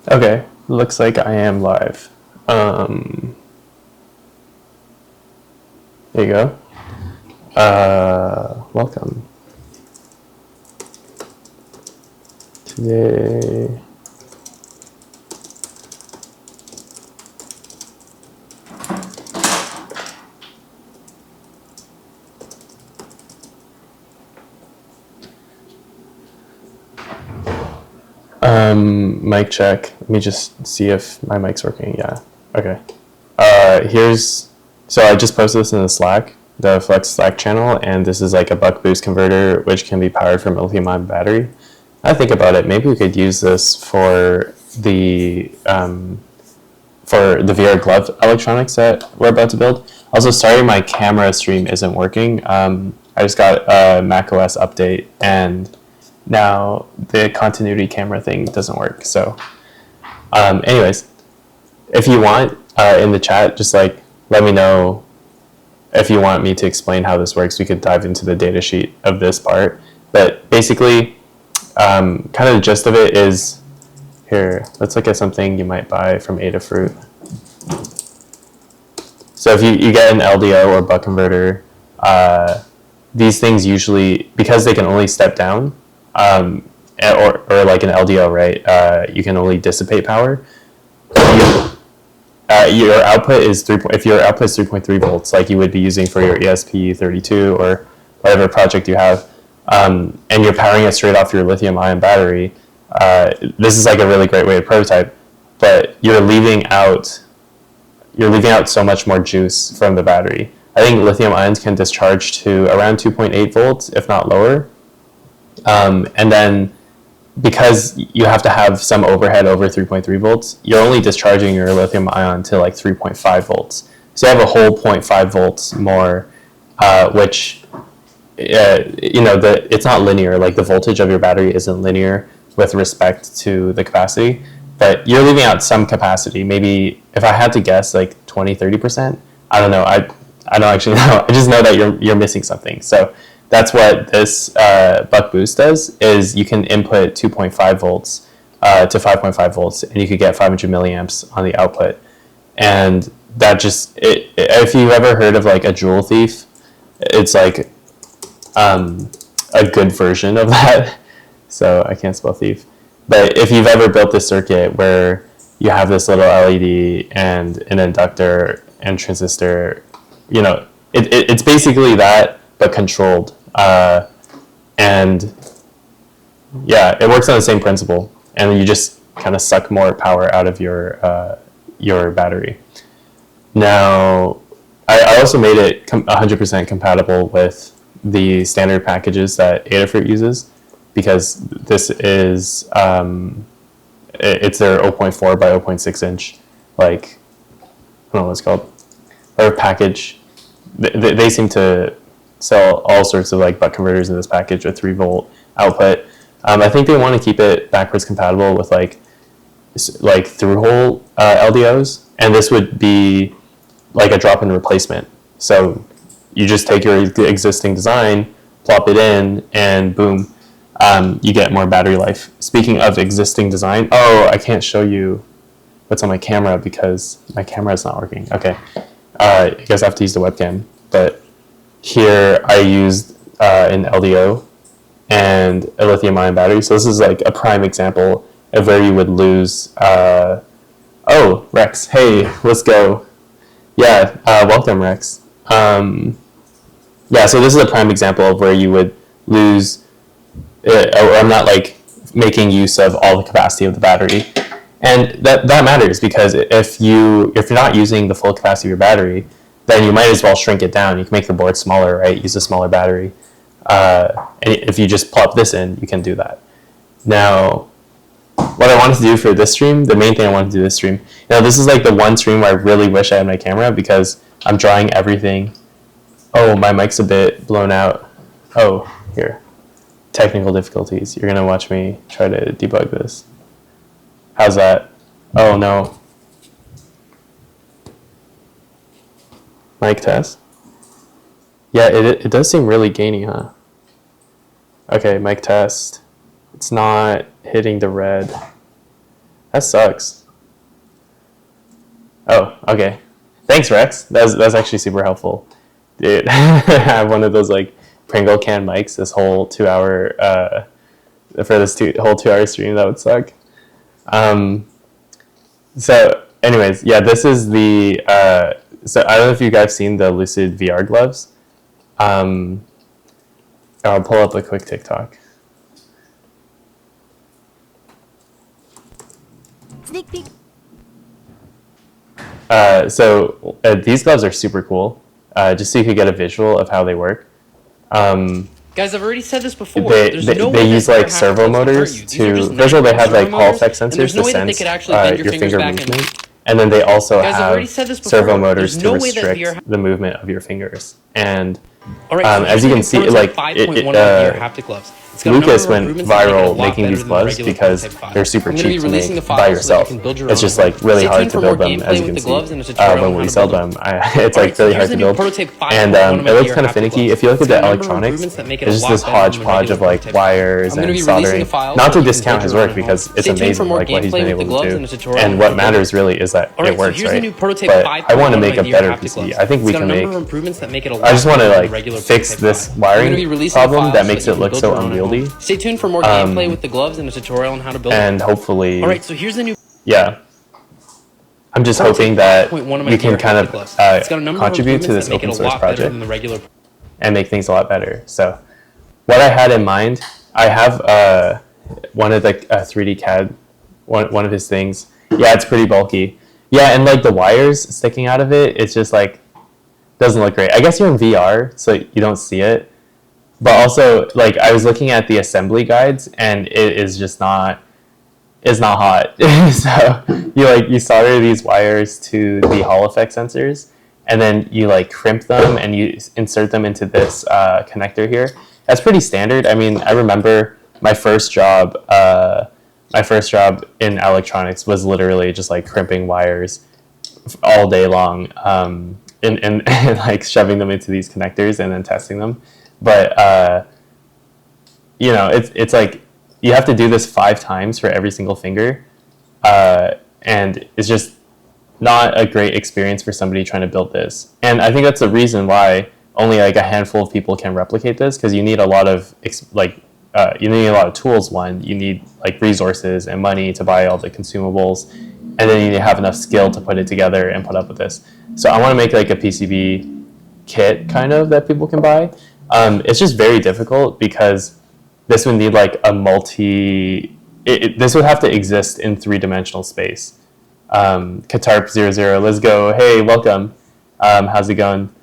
Okay, looks like I am live. There you go. Welcome. Today, mic check. Let me just see if my mic's working. Yeah. Okay. So I just posted this in the Slack, the Flex Slack channel, and this is like a buck boost converter, which can be powered from a lithium-ion battery. I think about it. Maybe we could use this for the VR glove electronics that we're about to build. Also, sorry, my camera stream isn't working. I just got a macOS update, and now the continuity camera thing doesn't work. So, anyways, if you want in the chat, just like let me know if you want me to explain how this works. We could dive into the data sheet of this part, but basically, kind of the gist of it is here. Let's look at something you might buy from Adafruit. So if you get an LDO or buck converter, these things usually, because they can only step down, or like an LDO, right? You can only dissipate power. Your output is if your output is 3.3 volts, like you would be using for your ESP32 or whatever project you have, and you're powering it straight off your lithium-ion battery. This is like a really great way to prototype, but you're leaving out so much more juice from the battery. I think lithium ions can discharge to around 2.8 volts, if not lower. And then because you have to have some overhead over 3.3 volts, you're only discharging your lithium ion to like 3.5 volts. So you have a whole 0.5 volts more, which, it's not linear. Like the voltage of your battery isn't linear with respect to the capacity, but you're leaving out some capacity. Maybe if I had to guess, like 20-30%. I don't know. I don't actually know. I just know that you're missing something. So that's what this buck boost does. Is you can input 2.5 volts to 5.5 volts, and you could get 500 milliamps on the output. And that just if you've ever heard of like a Joule thief, it's like a good version of that. So I can't spell thief. But if you've ever built this circuit where you have this little LED and an inductor and transistor, it's basically that, but controlled. And yeah, it works on the same principle. And you just kind of suck more power out of your battery. Now, I also made it 100% compatible with the standard packages that Adafruit uses, because this is it's their 0.4 by 0.6 inch, like, I don't know what it's called, or package. They seem to sell all sorts of like buck converters in this package with 3 volt output. I think they want to keep it backwards compatible with like through hole LDOs, and this would be like a drop-in replacement. So you just take your existing design, plop it in, and boom, you get more battery life. Speaking of existing design, I can't show you what's on my camera because my camera is not working. Okay, you guys have to use the webcam. But here I used an LDO and a lithium-ion battery. So this is like a prime example of where you would lose. Rex, hey, let's go. Yeah, welcome, Rex. So this is a prime example of where you would lose. I'm not like making use of all the capacity of the battery, and that matters, because if you're not using the full capacity of your battery, then you might as well shrink it down. You can make the board smaller, right? Use a smaller battery. And if you just plop this in, you can do that. Now, what I wanted to do for this stream, the main thing I wanted to do this stream, this is like the one stream where I really wish I had my camera, because I'm drawing everything. Oh, my mic's a bit blown out. Oh, here. Technical difficulties. You're gonna watch me try to debug this. How's that? Oh no. Mic test. Yeah, it does seem really gainy, huh? Okay, mic test. It's not hitting the red. That sucks. Oh, okay. Thanks, Rex. That's actually super helpful. Dude, I have one of those like Pringle can mics this whole 2 hour for this whole 2 hour stream. That would suck. So anyways, yeah, this is the so I don't know if you guys have seen the LucidVR gloves. I'll pull up a quick TikTok. Sneak peek. These gloves are super cool. Just so you could get a visual of how they work. Guys, I've already said this before. They use like servo motors to. First of all, they have like Hall effect sensors to sense your finger movement, and then they also have servo motors to restrict the movement of your fingers. And as you can see, like Lucas went viral making these gloves because they're super cheap to make by yourself. It's just like really hard to build them, as you can see. When we sell them, it's like really hard to build, and it looks kind of finicky. If you look at the electronics, it's just this hodgepodge of like wires and soldering. Not to discount his work because it's amazing, like what he's been able to do. And what matters really is that it works, right? But I want to make a better PCB. I think we can make. I just want to like fix this wiring problem that makes it look so unwieldy. Stay tuned for more gameplay with the gloves and a tutorial on how to build them. And hopefully... Alright, so here's the new... Yeah. I'm just hoping that we can kind of contribute to this open source project and make things a lot better. So what I had in mind, I have one of the 3D CAD, one of his things. Yeah, it's pretty bulky. Yeah, and like the wires sticking out of it, it's just like, doesn't look great. I guess you're in VR, so you don't see it. But also, like, I was looking at the assembly guides, and it is just not, it's not hot. So you solder these wires to the Hall effect sensors, and then you like crimp them and you insert them into this connector here. That's pretty standard. I mean, I remember my first job in electronics was literally just like crimping wires all day long, and like shoving them into these connectors and then testing them. But you know, it's like you have to do this 5 times for every single finger, and it's just not a great experience for somebody trying to build this. And I think that's the reason why only like a handful of people can replicate this, because you need a lot of you need a lot of tools. One, you need like resources and money to buy all the consumables, and then you need to have enough skill to put it together and put up with this. So I want to make like a PCB kit kind of that people can buy. It's just very difficult because this would need like a this would have to exist in 3-dimensional space. Katarp00, let's go. Hey, welcome. How's it going?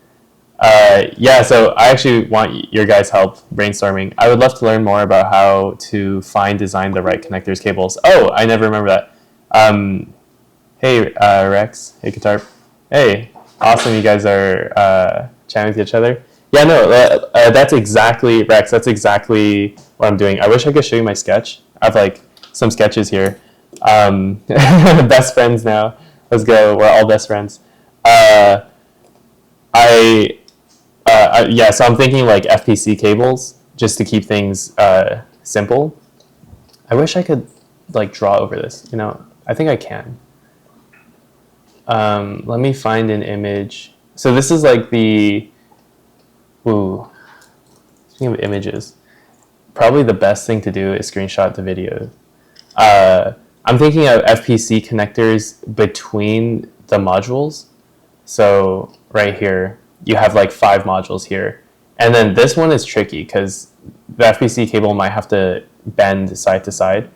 Yeah, so I actually want your guys' help brainstorming. I would love to learn more about how to design the right connectors, cables. Oh, I never remember that. Hey, Rex. Hey, Katarp. Hey, awesome. You guys are chatting with each other. Yeah, no, that's exactly, Rex, that's exactly what I'm doing. I wish I could show you my sketch. I have like some sketches here. Best friends now. Let's go. We're all best friends. Yeah, so I'm thinking like FPC cables just to keep things simple. I wish I could like draw over this, you know. I think I can. Let me find an image. So this is like the... Ooh, speaking of images, probably the best thing to do is screenshot the video. I'm thinking of FPC connectors between the modules. So right here, you have like 5 modules here. And then this one is tricky because the FPC cable might have to bend side to side.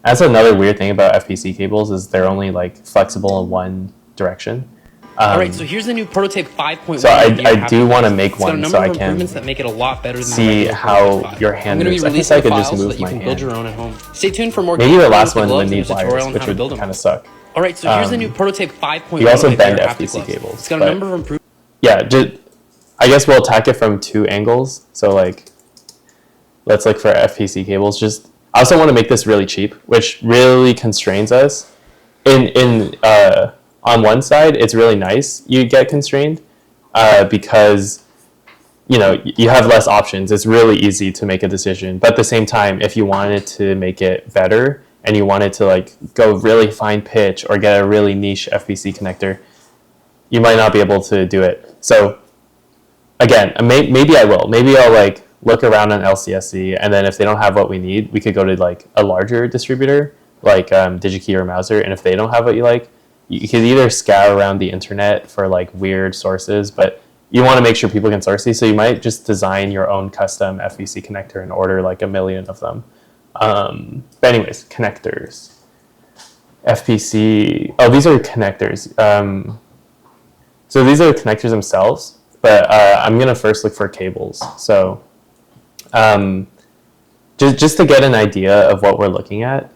That's another weird thing about FPC cables is they're only like flexible in one direction. Alright, so here's the new prototype 5.1. So I do want to make one so I can that make it a lot better than see how your hand moves. I think I could just move my hand. Build your own at home. Stay tuned for more. Maybe the last one would need wires, which would kind of suck. Alright, so here's the new prototype 5.1. You also bend FPC cables. It's got a number of improvements. Yeah, I guess we'll attack it from 2 angles. So like, let's look for FPC cables. I also want to make this really cheap, which really constrains us. On one side, it's really nice you get constrained because, you know, you have less options. It's really easy to make a decision. But at the same time, if you wanted to make it better and you wanted to like go really fine pitch or get a really niche FPC connector, you might not be able to do it. So again, maybe I will. Maybe I'll like look around on LCSC, and then if they don't have what we need, we could go to like a larger distributor like DigiKey or Mouser, and if they don't have what you like, you could either scour around the internet for like weird sources, but you want to make sure people can source these, so you might just design your own custom FVC connector and order like 1 million of them. But anyways, connectors. FPC, oh, these are connectors. So these are the connectors themselves, but I'm gonna first look for cables. So just to get an idea of what we're looking at,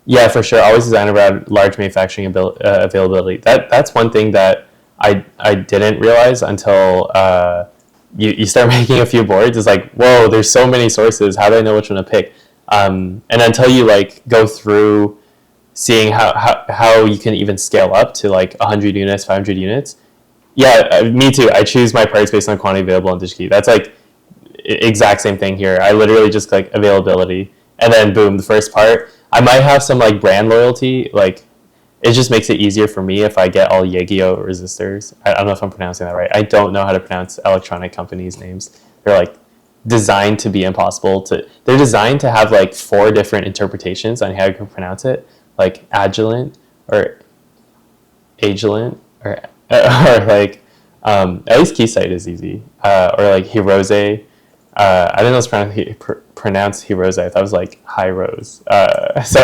yeah, for sure, always design around large manufacturing availability. That's one thing that I didn't realize until you start making a few boards. It's like, whoa, there's so many sources. How do I know which one to pick? And until you like go through seeing how you can even scale up to like 100 units, 500 units. Yeah, me too. I choose my parts based on quantity available on DigiKey. That's like exact same thing here. I literally just click availability, and then boom, the first part. I might have some like brand loyalty, like it just makes it easier for me if I get all Yageo resistors. I don't know if I'm pronouncing that right. I don't know how to pronounce electronic companies' names. They're like designed to be impossible to. They're designed to have like 4 different interpretations on how you can pronounce it, like Agilent or Agilent or like at least Keysight is easy, or like Hirose. I didn't know it's pronounced Hirose. I thought it was like High Rose. So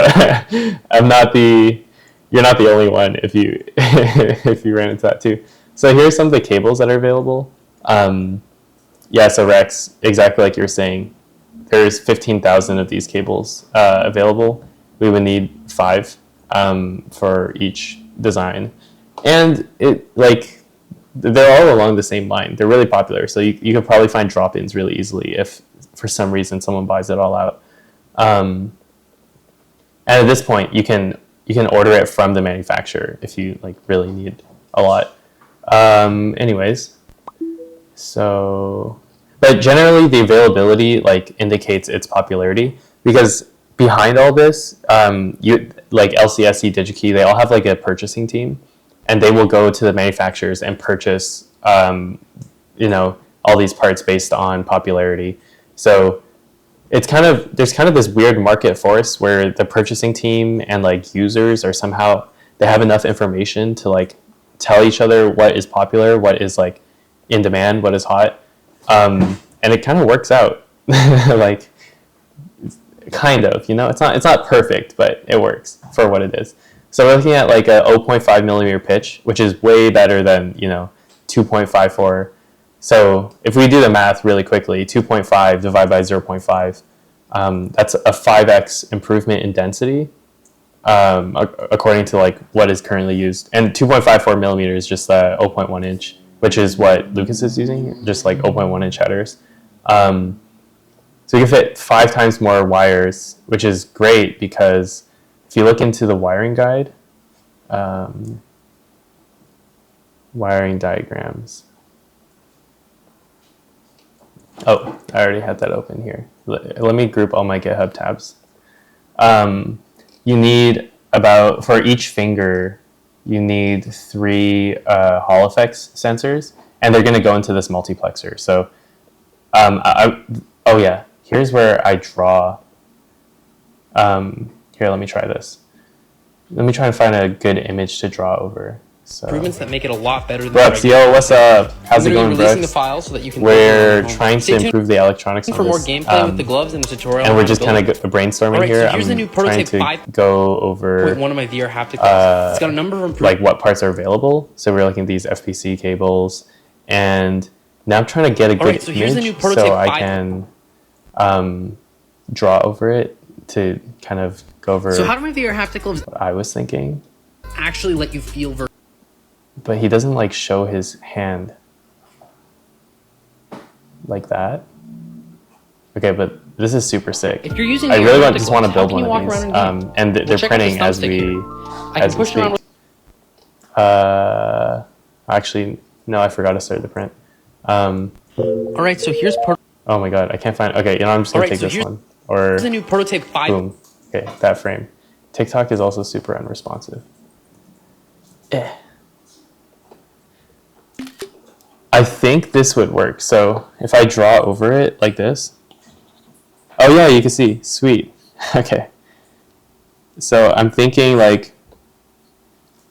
you're not the only one if you if you ran into that too. So here's some of the cables that are available. Yeah, so Rex, exactly like you were saying, there's 15,000 of these cables available. We would need 5 for each design, and they're all along the same line. They're really popular, so you could probably find drop-ins really easily if for some reason someone buys it all out. And at this point, you can order it from the manufacturer if you like really need a lot. Anyways, so but generally the availability like indicates its popularity, because behind all this, you like LCSC, DigiKey, they all have like a purchasing team, and they will go to the manufacturers and purchase, all these parts based on popularity. So there's kind of this weird market force where the purchasing team and like users are somehow, they have enough information to like tell each other what is popular, what is like in demand, what is hot, and it kind of works out. Like kind of, it's not perfect, but it works for what it is. So we're looking at like a 0.5 millimeter pitch, which is way better than 2.54. So if we do the math really quickly, 2.5 divided by 0.5, that's a 5x improvement in density, according to like what is currently used. And 2.54 millimeters is just 0.1 inch, which is what Lucas is using, just like 0.1 inch headers. So you can fit 5 times more wires, which is great because if you look into the wiring guide, wiring diagrams. Oh, I already had that open here. Let me group all my GitHub tabs. You need for each finger, you need 3 Hall effects sensors, and they're going to go into this multiplexer. So, oh yeah, here's where I draw. Here, let me try this. Let me try and find a good image to draw over. So, improvements that make it a lot better than Brooks, yo, what's up? How's it going, Brooks? The file so that you can we're trying to improve the electronics for more gameplay with the gloves and the tutorial. And we're just kind of brainstorming here. So here's the new prototype trying to go over one of my VR haptic. It's got a number of improvements. Like what parts are available. So we're looking at these FPC cables, and now I'm trying to get a good image so I can draw over it to kind of go over. So how do my VR haptic gloves what I was thinking actually let you feel? But he doesn't like show his hand like that. Okay, but this is super sick. If you're using, I really just want to build one of these. And they're printing as we speak. Actually, no, I forgot to start the print. All right, so here's part. Oh my god, I can't find. Okay, I'm just gonna take this one. Or here's the new prototype 5. Boom. Okay, that frame. TikTok is also super unresponsive. I think this would work. So if I draw over it like this. Oh yeah, you can see. Sweet. Okay. So I'm thinking like,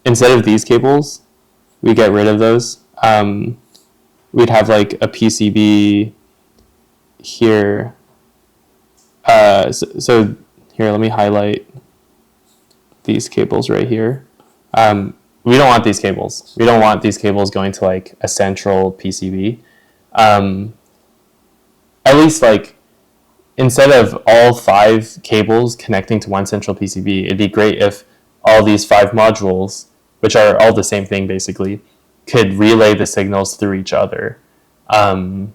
instead of these cables, we get rid of those. We'd have like a PCB here. So here, let me highlight these cables right here. We don't want these cables. We don't want these cables going to like a central PCB. At least like, instead of all 5 cables connecting to one central PCB, it'd be great if all these 5 modules, which are all the same thing basically, could relay the signals through each other. Then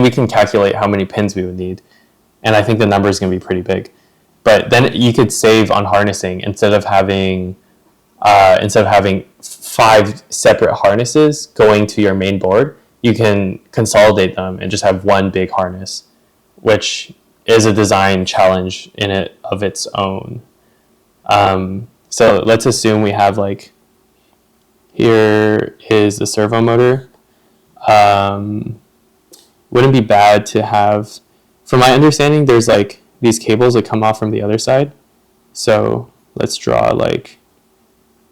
we can calculate how many pins we would need. And I think the number is going to be pretty big. But then you could save on harnessing instead of having 5 separate harnesses going to your main board. You can consolidate them and just have one big harness, which is a design challenge in it of its own. So let's assume we have like, here is the servo motor. Wouldn't be bad to have, from my understanding, there's like these cables that come off from the other side. So let's draw like,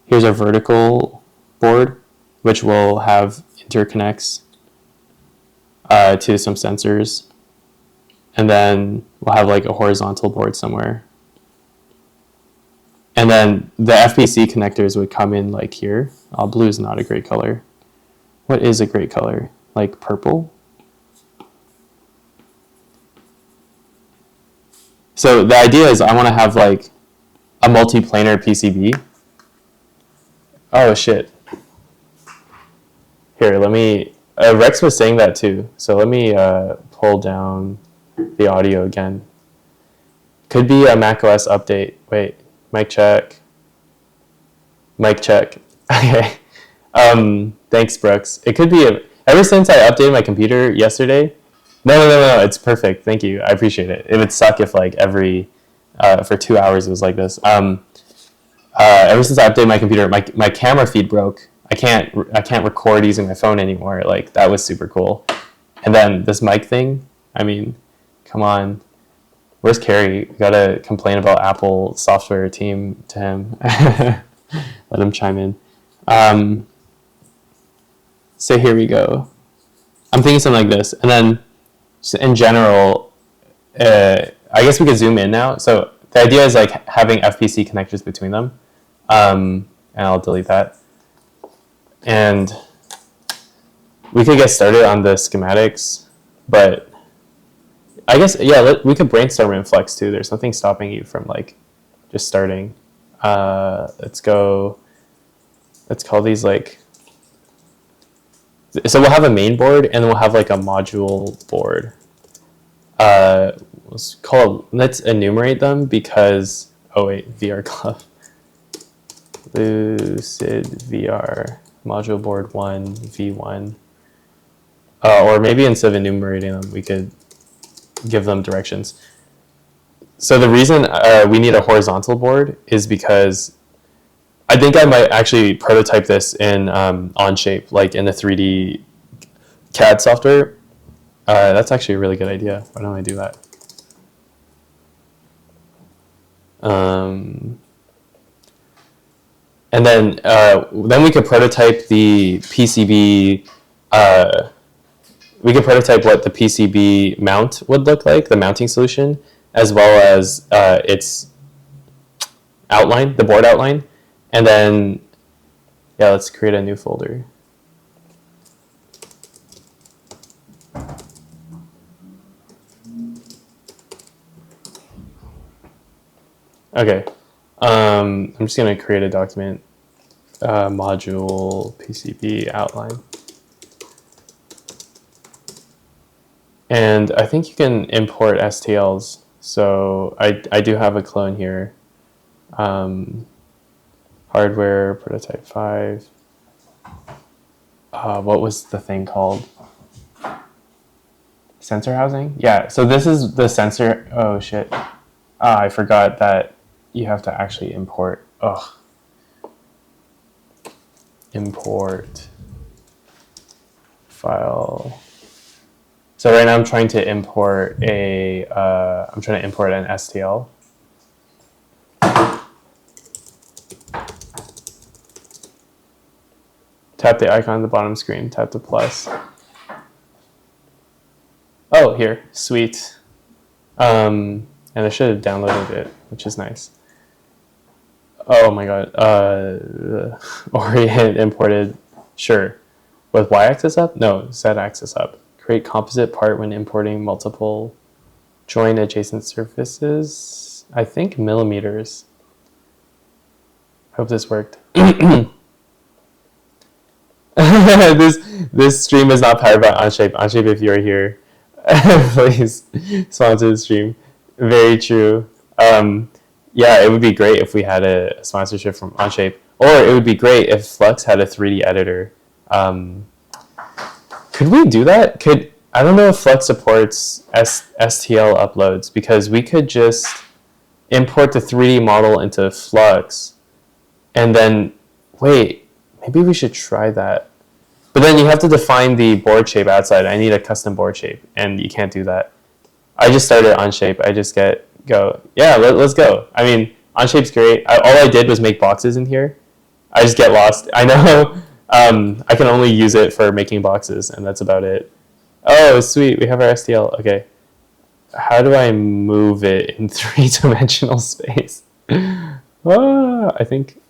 here's our vertical board, which will have interconnects to some sensors. And then we'll have like a horizontal board somewhere. And then the FPC connectors would come in like here. Oh, blue is not a great color. What is a great color? Like purple? So the idea is I want to have like a multi-planar PCB. Oh shit. Here, let me, Rex was saying that too. So let me pull down the audio again. Could be a macOS update. Wait, mic check. Mic check. Okay. Thanks, Brooks. It could be ever since I updated my computer yesterday. No, it's perfect. Thank you. I appreciate it. It would suck if like for 2 hours it was like this. Ever since I updated my computer, my camera feed broke. I can't record using my phone anymore. Like, that was super cool. And then this mic thing, I mean, come on. Where's Carrie? We gotta complain about Apple software team to him. Let him chime in. So here we go. I'm thinking something like this. And then in general, I guess we could zoom in now. So the idea is like having FPC connectors between them. And I'll delete that. And we could get started on the schematics, but I guess, yeah, we could brainstorm in Flex too. There's nothing stopping you from like just starting. Let's call these like, so we'll have a main board and then we'll have like a module board. Let's enumerate them because, oh wait, VR glove. LucidVR module board 1, V1. Or maybe instead of enumerating them, we could give them directions. So the reason we need a horizontal board is because I think I might actually prototype this in Onshape, like in the 3D CAD software. That's actually a really good idea. Why don't I do that? And then we could prototype the PCB. We could prototype what the PCB mount would look like, the mounting solution, as well as its outline, the board outline. And then, yeah, let's create a new folder. Okay, I'm just gonna create a document, module PCB outline. And I think you can import STLs. So I do have a clone here. Hardware, prototype 5. What was the thing called? Sensor housing? Yeah, so this is the sensor. Oh shit. I forgot that you have to actually import. Import file. So right now I'm trying to import an STL. Tap the icon on the bottom screen, tap the plus. Oh, here, sweet. And I should have downloaded it, which is nice. Oh my god. Orient imported. Sure. With y-axis up? No, z-axis up. Create composite part when importing multiple join adjacent surfaces. I think millimeters. Hope this worked. This stream is not powered by Onshape. Onshape, if you're here, please sponsor the stream. Very true. Yeah, it would be great if we had a sponsorship from Onshape, or it would be great if Flux had a 3D editor. Could we do that? I don't know if Flux supports STL uploads, because we could just import the 3D model into Flux, and then wait, maybe we should try that. But then you have to define the board shape outside. I need a custom board shape, and you can't do that. I just started Onshape. I just go. Yeah, let's go. I mean, Onshape's great. All I did was make boxes in here. I just get lost. I know. I can only use it for making boxes, and that's about it. Oh, sweet. We have our STL. Okay. How do I move it in 3-dimensional space? I think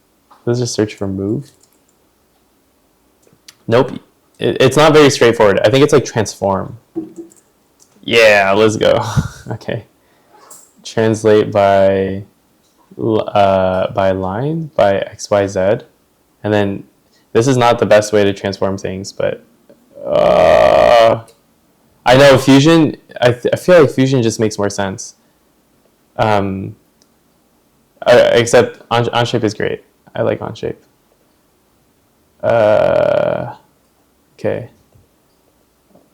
let's just search for move. Nope. It's not very straightforward. I think it's like transform. Yeah, let's go. Okay. Translate by line, by XYZ. And then this is not the best way to transform things, but I know Fusion, I feel like Fusion just makes more sense. Except Onshape is great. I like Onshape. Okay.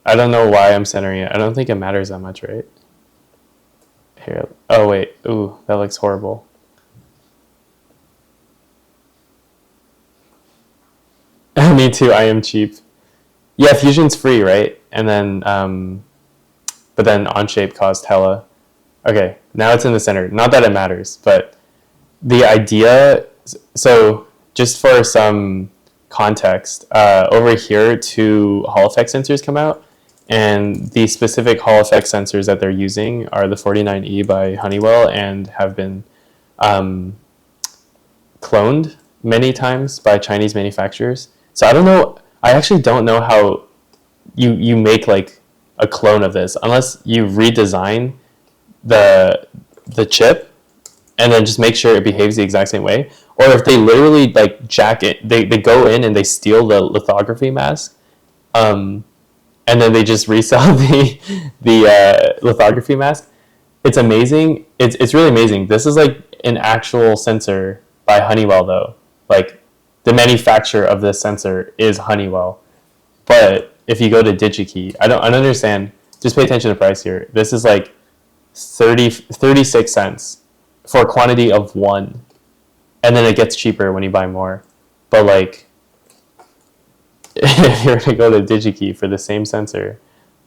I don't know why I'm centering it. I don't think it matters that much, right? Here. Oh, wait. Ooh, that looks horrible. Me too. I am cheap. Yeah, Fusion's free, right? And then, but then Onshape cost hella. Okay, now it's in the center. Not that it matters, but the idea. So just for some context, over here, 2 Hall effect sensors come out, and the specific Hall effect sensors that they're using are the 49E by Honeywell and have been cloned many times by Chinese manufacturers. So I don't know. I actually don't know how you make like a clone of this unless you redesign the chip and then just make sure it behaves the exact same way. Or if they literally like jack it, they go in and they steal the lithography mask, and then they just resell the lithography mask. It's amazing. It's really amazing. This is like an actual sensor by Honeywell though. Like the manufacturer of this sensor is Honeywell. But if you go to DigiKey, I don't understand. Just pay attention to the price here. This is like 36 cents for a quantity of 1. And then it gets cheaper when you buy more. But like, if you're going to go to DigiKey for the same sensor,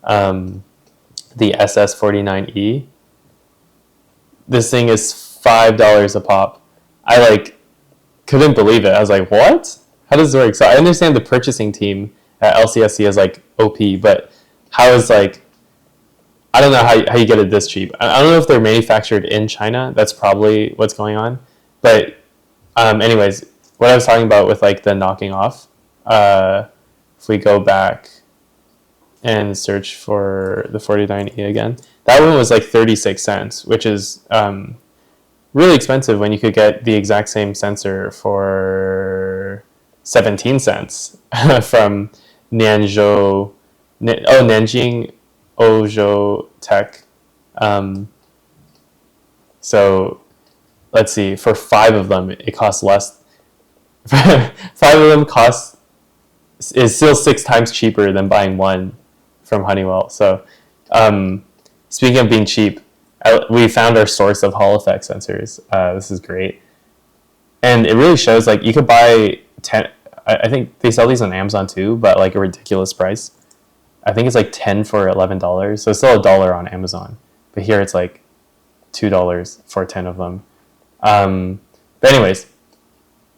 the SS49E, this thing is $5 a pop. I like couldn't believe it. I was like, what? How does this work? So I understand the purchasing team at LCSC is like OP, but how is like, I don't know how you get it this cheap. I don't know if they're manufactured in China. That's probably what's going on. But anyways, what I was talking about with like the knocking off, if we go back and search for the 49E again, that one was like 36 cents, which is really expensive when you could get the exact same sensor for 17 cents from Nanjing Ozhou Tech. So let's see, for 5 of them, it costs less. 5 of them is still 6 times cheaper than buying 1 from Honeywell. So speaking of being cheap, we found our source of Hall effect sensors. This is great. And it really shows, like, you could buy 10, I think they sell these on Amazon too, but like a ridiculous price. I think it's like 10 for $11. So it's still $1 on Amazon. But here it's like $2 for 10 of them. But anyways,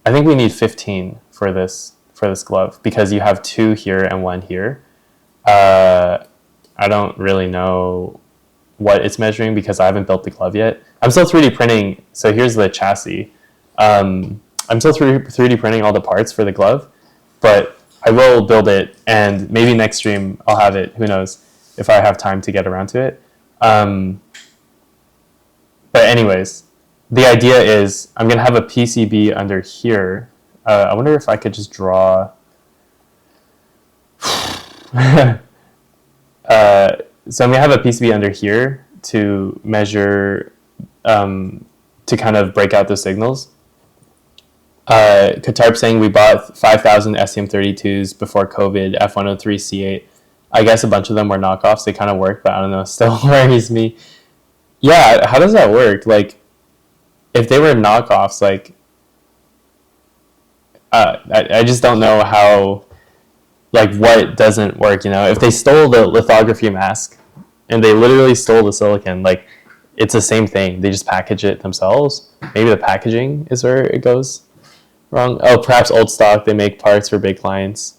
I think we need 15 for this glove because you have 2 here and 1 here. I don't really know what it's measuring because I haven't built the glove yet. I'm still 3D printing. So here's the chassis. I'm still 3D printing all the parts for the glove, but I will build it, and maybe next stream I'll have it. Who knows if I have time to get around to it. But anyways, the idea is I'm going to have a PCB under here. I wonder if I could just draw... so I'm going to have a PCB under here to measure, to kind of break out the signals. Katarp saying we bought 5,000 STM32s before COVID, F103C8. I guess a bunch of them were knockoffs. They kind of worked, but I don't know. Still worries me. Yeah, how does that work? Like, if they were knockoffs, like, I just don't know how, like, what doesn't work, you know? If they stole the lithography mask and they literally stole the silicon, like, it's the same thing. They just package it themselves. Maybe the packaging is where it goes wrong. Oh, perhaps old stock. They make parts for big clients,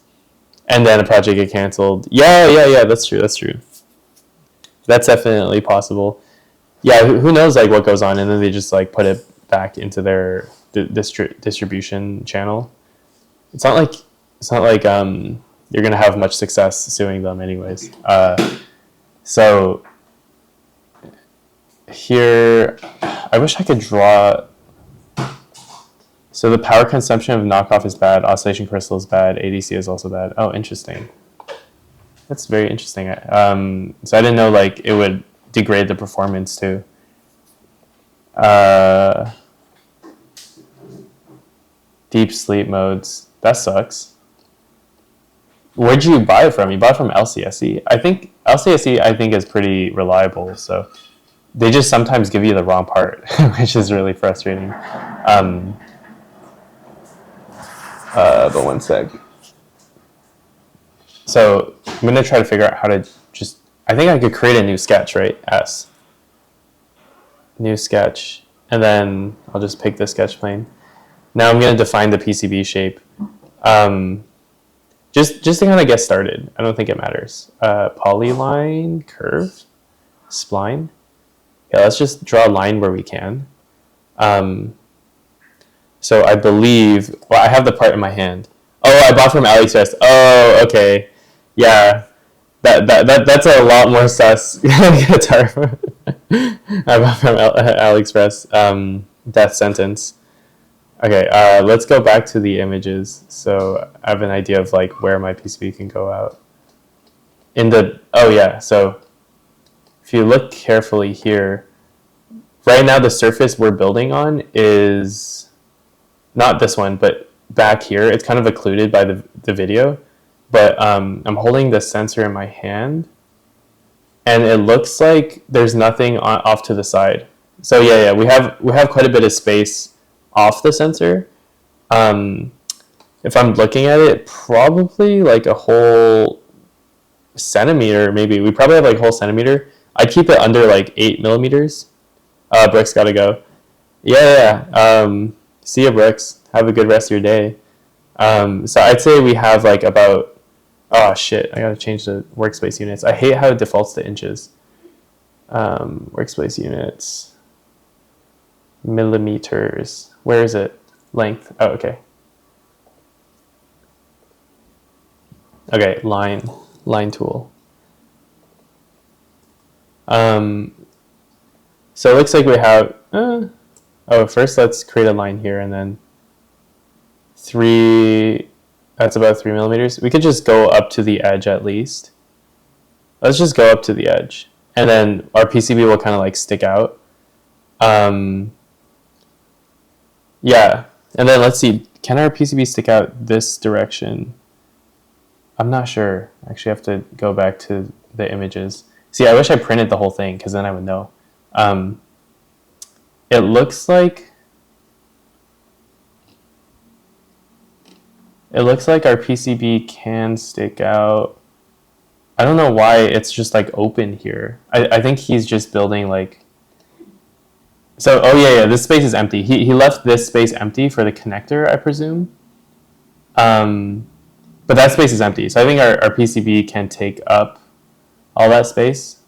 and then a project get canceled. Yeah. That's true. That's definitely possible. Yeah, who knows like what goes on, and then they just like put it back into their distribution channel. It's not like you're gonna have much success suing them, anyways. So here, I wish I could draw. So the power consumption of knockoff is bad, oscillation crystal is bad, ADC is also bad. Oh, interesting. That's very interesting. So I didn't know like it would degrade the performance too. Deep sleep modes. That sucks. Where'd you buy it from? You bought it from LCSE. I think LCSE is pretty reliable. So they just sometimes give you the wrong part, which is really frustrating. But one sec. So I'm going to try to figure out how to just... I think I could create a new sketch, right? S. New sketch. And then I'll just pick the sketch plane. Now I'm going to define the PCB shape. Just to kind of get started. I don't think it matters. Polyline, curve, spline. Yeah, let's just draw a line where we can. So I believe, well, I have the part in my hand. Oh, I bought from AliExpress. Oh, okay. Yeah, that's a lot more sus guitar. I bought from AliExpress. Death sentence. Okay, let's go back to the images. So I have an idea of like where my PCB can go out. Oh yeah, so if you look carefully here, right now the surface we're building on is not this one, but back here. It's kind of occluded by the video, but I'm holding the sensor in my hand, and it looks like there's nothing off to the side. So yeah, we have quite a bit of space off the sensor. If I'm looking at it, probably like a whole centimeter, maybe. We probably have like a whole centimeter. I'd keep it under like 8 millimeters. Brooks gotta go. Yeah. See ya, Brooks. Have a good rest of your day. So I'd say we have like about... Oh shit, I gotta change the workspace units. I hate how it defaults to inches. Workspace units. Millimeters. Where is it? Length. Oh, okay. Okay, line tool. So it looks like we have... first let's create a line here, and then 3... That's about 3 millimeters. We could just go up to the edge at least. Let's just go up to the edge. And then our PCB will kind of like stick out. Yeah. And then let's see. Can our PCB stick out this direction? I'm not sure. I actually have to go back to the images. See, I wish I printed the whole thing because then I would know. Um, it looks like our PCB can stick out. I don't know why it's just like open here. I think he's just building like. So, oh yeah, this space is empty. He left this space empty for the connector, I presume. But that space is empty. So I think our PCB can take up all that space.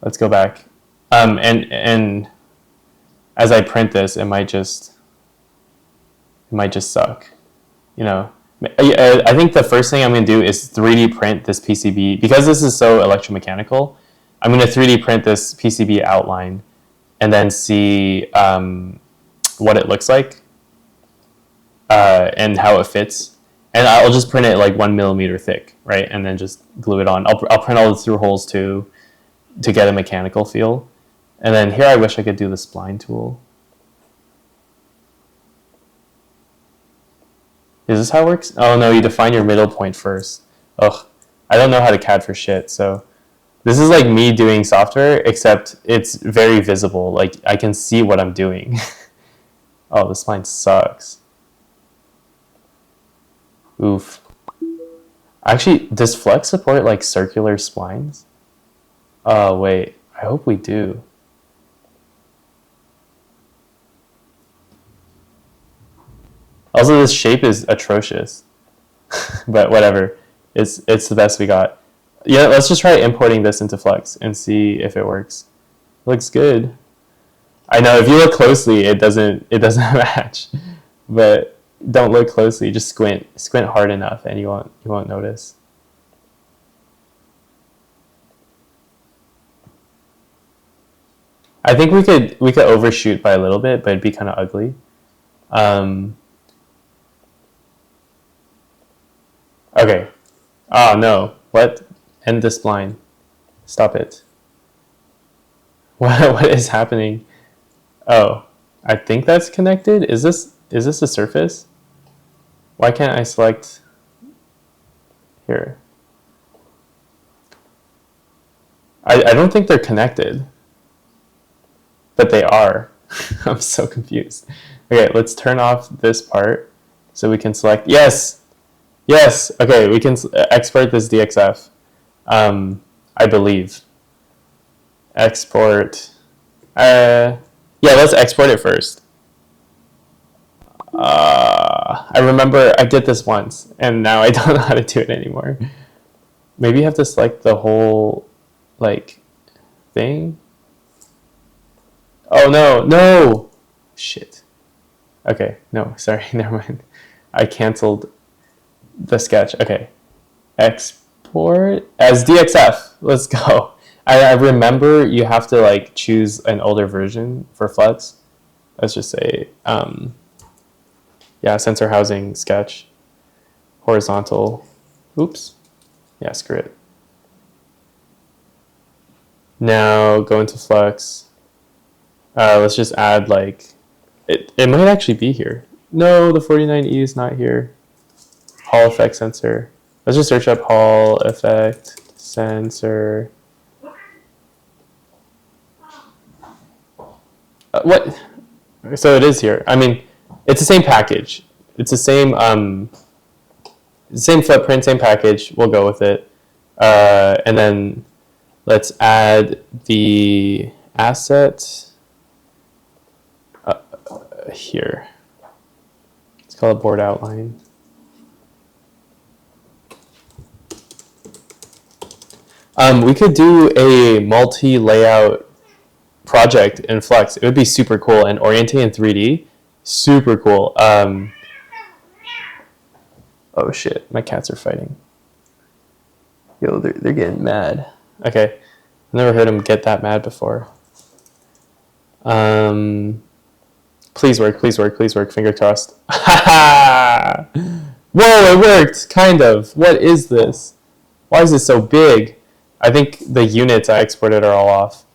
Let's go back. And as I print this, it might just suck. You know, I think the first thing I'm going to do is 3D print this PCB. Because this is so electromechanical, I'm going to 3D print this PCB outline and then see what it looks like and how it fits. And I'll just print it like 1 millimeter thick, right? And then just glue it on. I'll print all the through holes too to get a mechanical feel. And then here I wish I could do the spline tool. Is this how it works? Oh no, you define your middle point first. Ugh, I don't know how to CAD for shit, so this is like me doing software, except it's very visible. Like I can see what I'm doing. Oh, this spline sucks. Oof. Actually, does Flex support like circular splines? Oh wait, I hope we do. Also, this shape is atrocious, but whatever. It's the best we got. Yeah, let's just try importing this into Flex and see if it works. Looks good. I know if you look closely, it doesn't match, but don't look closely. Just squint hard enough, and you won't notice. I think we could overshoot by a little bit, but it'd be kind of ugly. Okay. Oh no. What? End this spline. Stop it. What is happening? Oh, I think that's connected. Is this a surface? Why can't I select here? I don't think they're connected, but they are. I'm so confused. Okay, let's turn off this part so we can select. Yes. Yes. Okay, we can export this DXF. I believe. Export. Yeah, let's export it first. I remember I did this once, and now I don't know how to do it anymore. Maybe you have to select the whole, like, thing. Oh no! Shit. Okay, no, sorry, never mind. I canceled the sketch. Okay. Export as DXF. Let's go. I remember you have to like choose an older version for Flex. Let's just say yeah, sensor housing sketch. Horizontal. Oops. Yeah, screw it. Now go into Flex. Let's just add like it might actually be here. No, the 49E is not here. Hall effect sensor. Let's just search up Hall effect sensor. What? So it is here. I mean, it's the same package. It's the same footprint, same package. We'll go with it. And then let's add the asset here. Let's call it board outline. We could do a multi-layout project in Flex. It would be super cool, and orientate in 3D, super cool. Oh shit, my cats are fighting. Yo, they're getting mad. Okay, I've never heard them get that mad before. Please work, finger crossed. Whoa, it worked, kind of. What is this? Why is it so big? I think the units I exported are all off.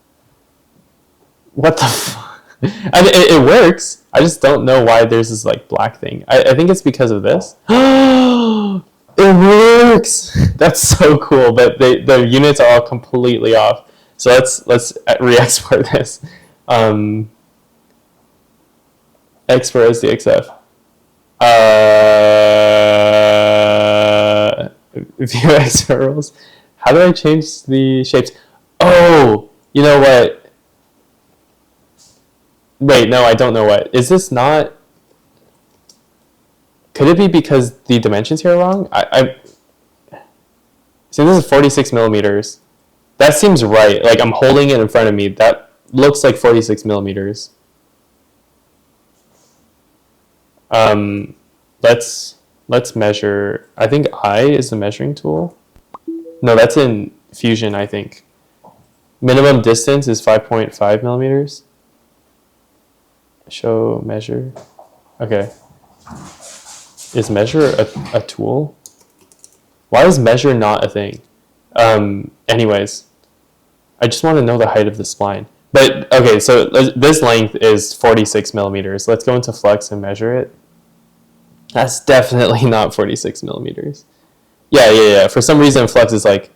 What the fuck? I mean, it works. I just don't know why there's this like black thing. I think it's because of this. It works! That's so cool, but the units are all completely off. So let's re-export this. Export as DXF. View export rules. How do I change the shapes? Oh, you know what? Wait, no, I don't know what. Is this not? Could it be because the dimensions here are wrong? So this is 46 millimeters. That seems right. Like I'm holding it in front of me. That looks like 46 millimeters. Let's measure. I think I is the measuring tool. No, that's in Fusion, I think. Minimum distance is 5.5 millimeters. Show measure. Okay. Is measure a tool? Why is measure not a thing? Anyways, I just want to know the height of the spline. But okay, so this length is 46 millimeters. Let's go into Flex and measure it. That's definitely not 46 millimeters. Yeah. For some reason, Flex is like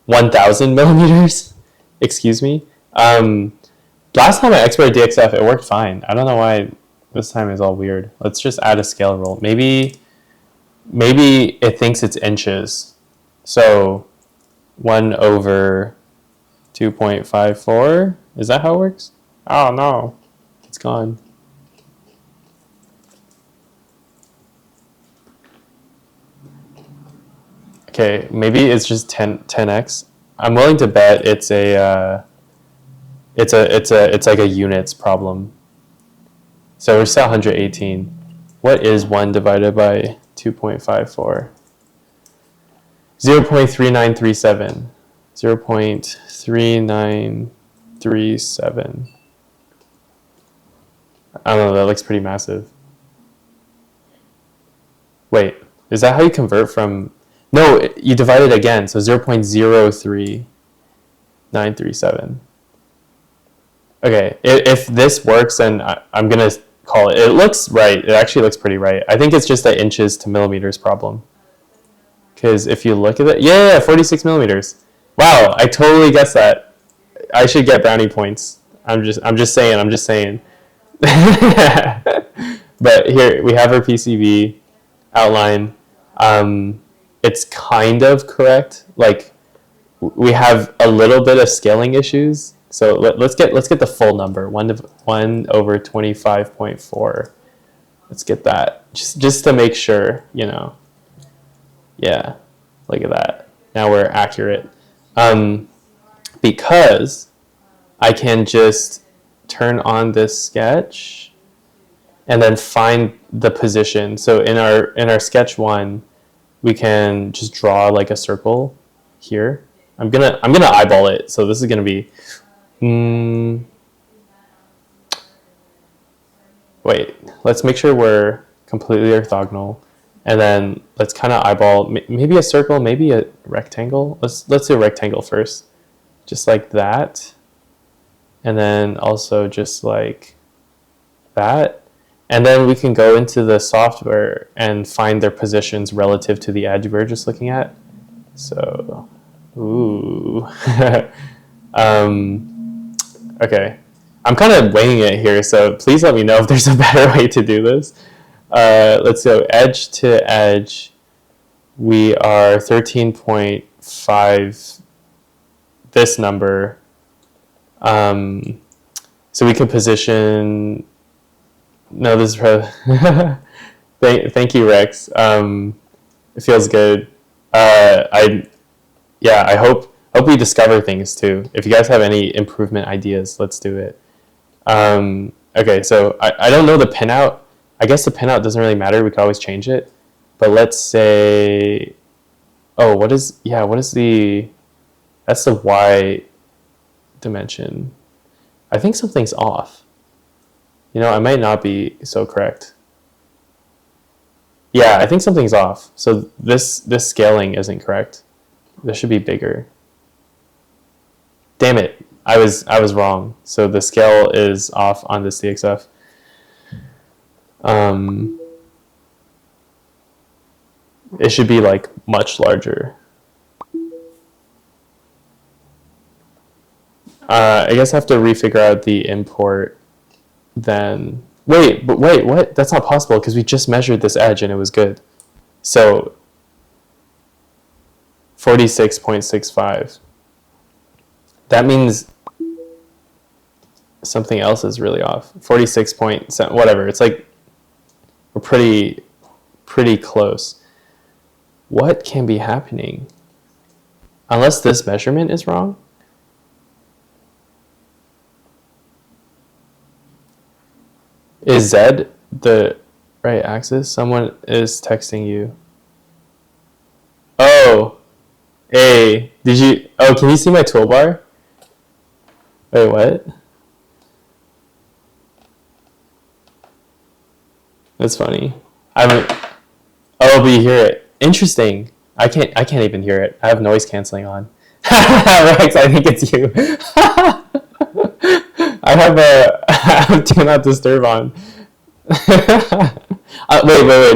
1,000 millimeters. Excuse me. Last time I exported DXF, it worked fine. I don't know why this time is all weird. Let's just add a scale rule. Maybe it thinks it's inches. So 1 over 2.54. Is that how it works? Oh no, it's gone. Okay, maybe it's just 10x. I'm willing to bet it's like a units problem. So we're still 118. What is 1 divided by 2.54? 0.3937. 0.3937. I don't know, that looks pretty massive. Wait, is that how you convert from... No, you divide it again, so 0.03937. Okay, if this works, then I'm going to call it. It looks right. It actually looks pretty right. I think it's just the inches to millimeters problem. Because if you look at it, yeah, 46 millimeters. Wow, I totally guessed that. I should get brownie points. I'm just saying. But here we have our PCB outline. It's kind of correct. Like we have a little bit of scaling issues. So let's get the full number. 1 over 25.4. Let's get that just to make sure, you know. Yeah, look at that. Now we're accurate. Because I can just turn on this sketch and then find the position. So in our sketch 1, we can just draw like a circle here. I'm gonna eyeball it. So this is gonna be wait, let's make sure we're completely orthogonal, and then let's kind of eyeball maybe a circle, maybe a rectangle. Let's do a rectangle first, just like that, and then also just like that, and then we can go into the software and find their positions relative to the edge we're just looking at. So, ooh. Okay, I'm kind of winging it here, so please let me know if there's a better way to do this. Let's go edge to edge. We are 13.5, this number. So we could position, no, this is probably, thank you, Rex. It feels good. I hope we discover things too. If you guys have any improvement ideas, let's do it. Okay, so I don't know the pinout. I guess the pinout doesn't really matter. We could always change it. But let's say, oh, that's the Y dimension. I think something's off. You know, I might not be so correct. Yeah, I think something's off. So this scaling isn't correct. This should be bigger. Damn it, I was wrong. So the scale is off on this DXF. It should be like much larger. I guess I have to refigure out the import then. Wait, what? That's not possible because we just measured this edge and it was good. So 46.65. That means something else is really off. 46.7, whatever. It's like we're pretty close. What can be happening? Unless this measurement is wrong. Is Z the right axis? Someone is texting you. Oh, hey, did you? Oh, can you see my toolbar? Wait, what? That's funny. Oh, but you hear it. Interesting. I can't even hear it. I have noise canceling on. Rex, I think it's you. I have do not disturb on. Wait.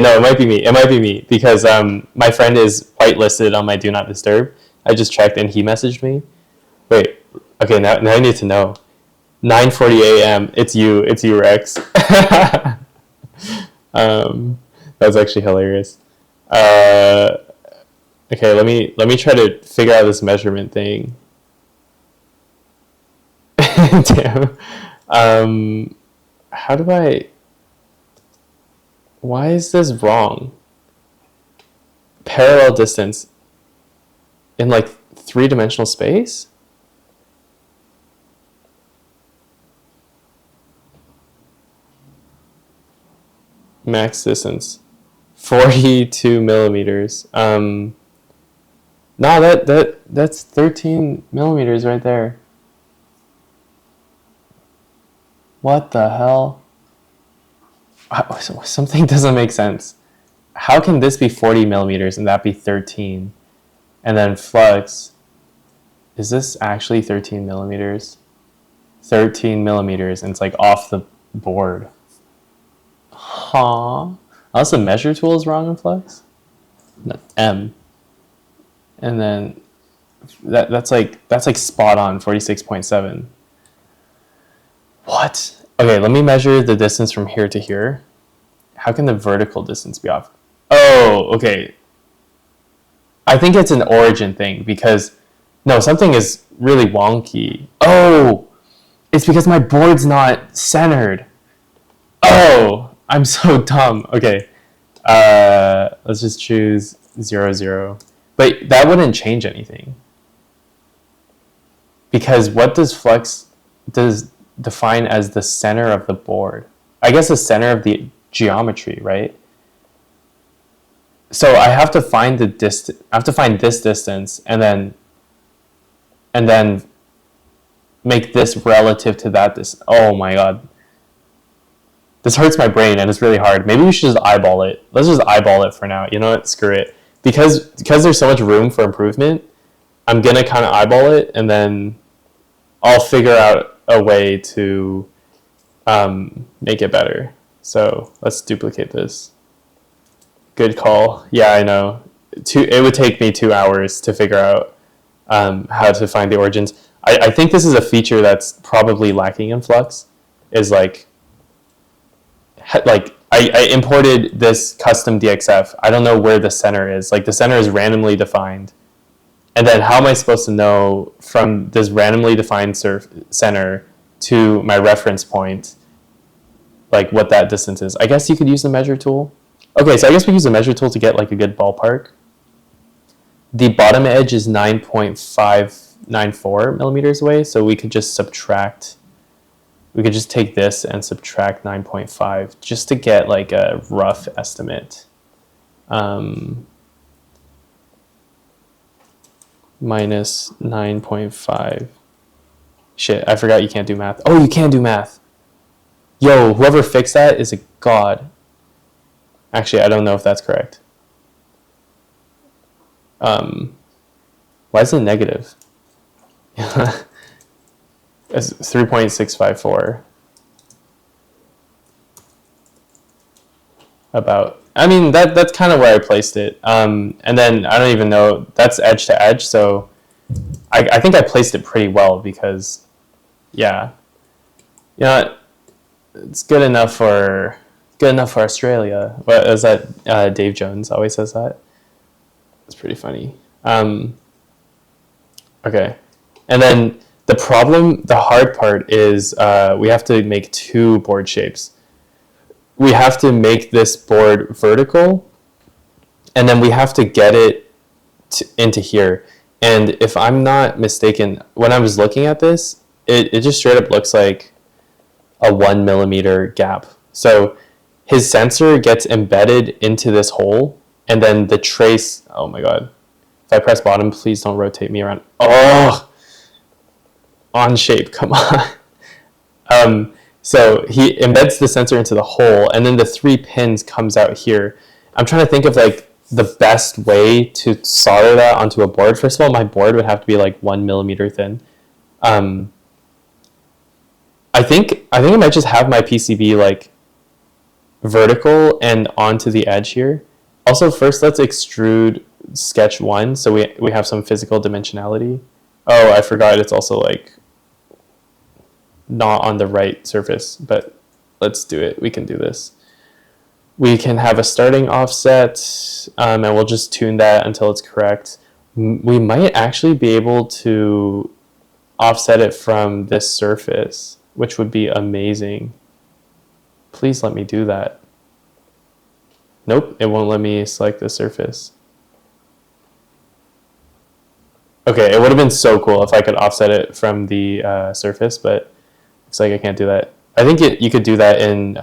No, it might be me because my friend is whitelisted on my do not disturb. I just checked and he messaged me. Wait. Okay, now I need to know. 9:40 a.m. It's you, Rex. That's actually hilarious. Okay, let me try to figure out this measurement thing. Damn. How do I? Why is this wrong? Parallel distance in like 3-dimensional space? Max distance 42 millimeters. No, that's 13 millimeters right there. What the hell? Something doesn't make sense. How can this be 40 millimeters and that be 13? And then flux, is this actually 13 millimeters? 13 millimeters, and it's like off the board. Huh. Unless the measure tool is wrong in flux? No, M. And then that's like spot on, 46.7. What? Okay, let me measure the distance from here to here. How can the vertical distance be off? Oh, okay. I think it's an origin thing because, no, something is really wonky. Oh, it's because my board's not centered. Oh, I'm so dumb. Okay, let's just choose 0, 0. But that wouldn't change anything. Because what does flux define as the center of the board? I guess the center of the geometry, right? So I have to find the distance. I have to find this distance, and then make this relative to that distance. Oh my god, this hurts my brain, and it's really hard. Maybe we should just eyeball it. Let's just eyeball it for now. You know what? Screw it. Because there's so much room for improvement, I'm gonna kind of eyeball it, and then I'll figure out a way to make it better. So let's duplicate this. Good call. Yeah, I know. It would take me 2 hours to figure out how to find the origins. I think this is a feature that's probably lacking in Flux. Is like I imported this custom DXF. I don't know where the center is. Like the center is randomly defined. And then how am I supposed to know from this randomly defined center to my reference point, like what that distance is? I guess you could use the measure tool. Okay, so I guess we use the measure tool to get like a good ballpark. The bottom edge is 9.594 millimeters away, so we could just subtract. We could just take this and subtract 9.5 just to get like a rough estimate. Minus 9.5. Shit, I forgot you can't do math. Oh, you can do math. Yo, whoever fixed that is a god. Actually, I don't know if that's correct. Why is it negative? It's 3.654. About. I mean, that's kind of where I placed it. And then I don't even know. That's edge to edge, so I think I placed it pretty well because yeah, yeah, it's good enough for Australia. What is that? Dave Jones always says that. It's pretty funny. Okay, and then the hard part is we have to make two board shapes. We have to make this board vertical, and then we have to get it into here. And if I'm not mistaken, when I was looking at this, it just straight up looks like a 1 millimeter gap. So his sensor gets embedded into this hole, and then the trace, oh my God. If I press bottom, please don't rotate me around. Oh, on shape, come on. So he embeds the sensor into the hole, and then the 3 pins comes out here. I'm trying to think of like the best way to solder that onto a board. First of all, my board would have to be like 1 millimeter thin. I think I might just have my PCB like vertical and onto the edge here. Also, first let's extrude sketch 1 so we have some physical dimensionality. Oh, I forgot it's also like not on the right surface, but let's do it. We can do this. We can have a starting offset, and we'll just tune that until it's correct. We might actually be able to offset it from this surface, which would be amazing. Please let me do that. Nope, it won't let me select the surface. Okay, it would have been so cool if I could offset it from the surface, but looks like I can't do that. I think you could do that in,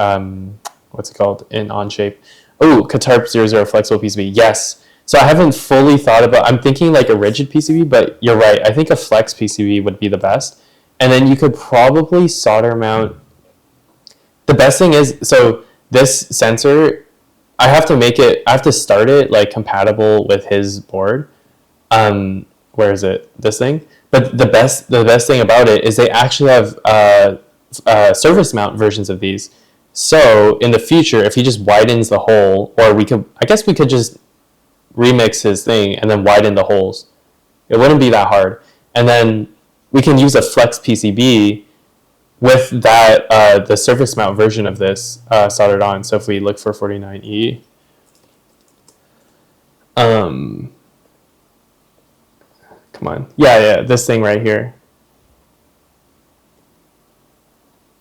what's it called, in Onshape. Oh, Katarp 00 flexible PCB, yes. So I haven't fully thought about, I'm thinking like a rigid PCB, but you're right. I think a flex PCB would be the best. And then you could probably solder mount. The best thing is, so this sensor, I have to start it like compatible with his board. Where is it? This thing? But the best thing about it is they actually have surface mount versions of these. So in the future, if he just widens the hole, or I guess we could just remix his thing and then widen the holes. It wouldn't be that hard. And then we can use a flex PCB with that the surface mount version of this soldered on. So if we look for 49E, come on, yeah, this thing right here.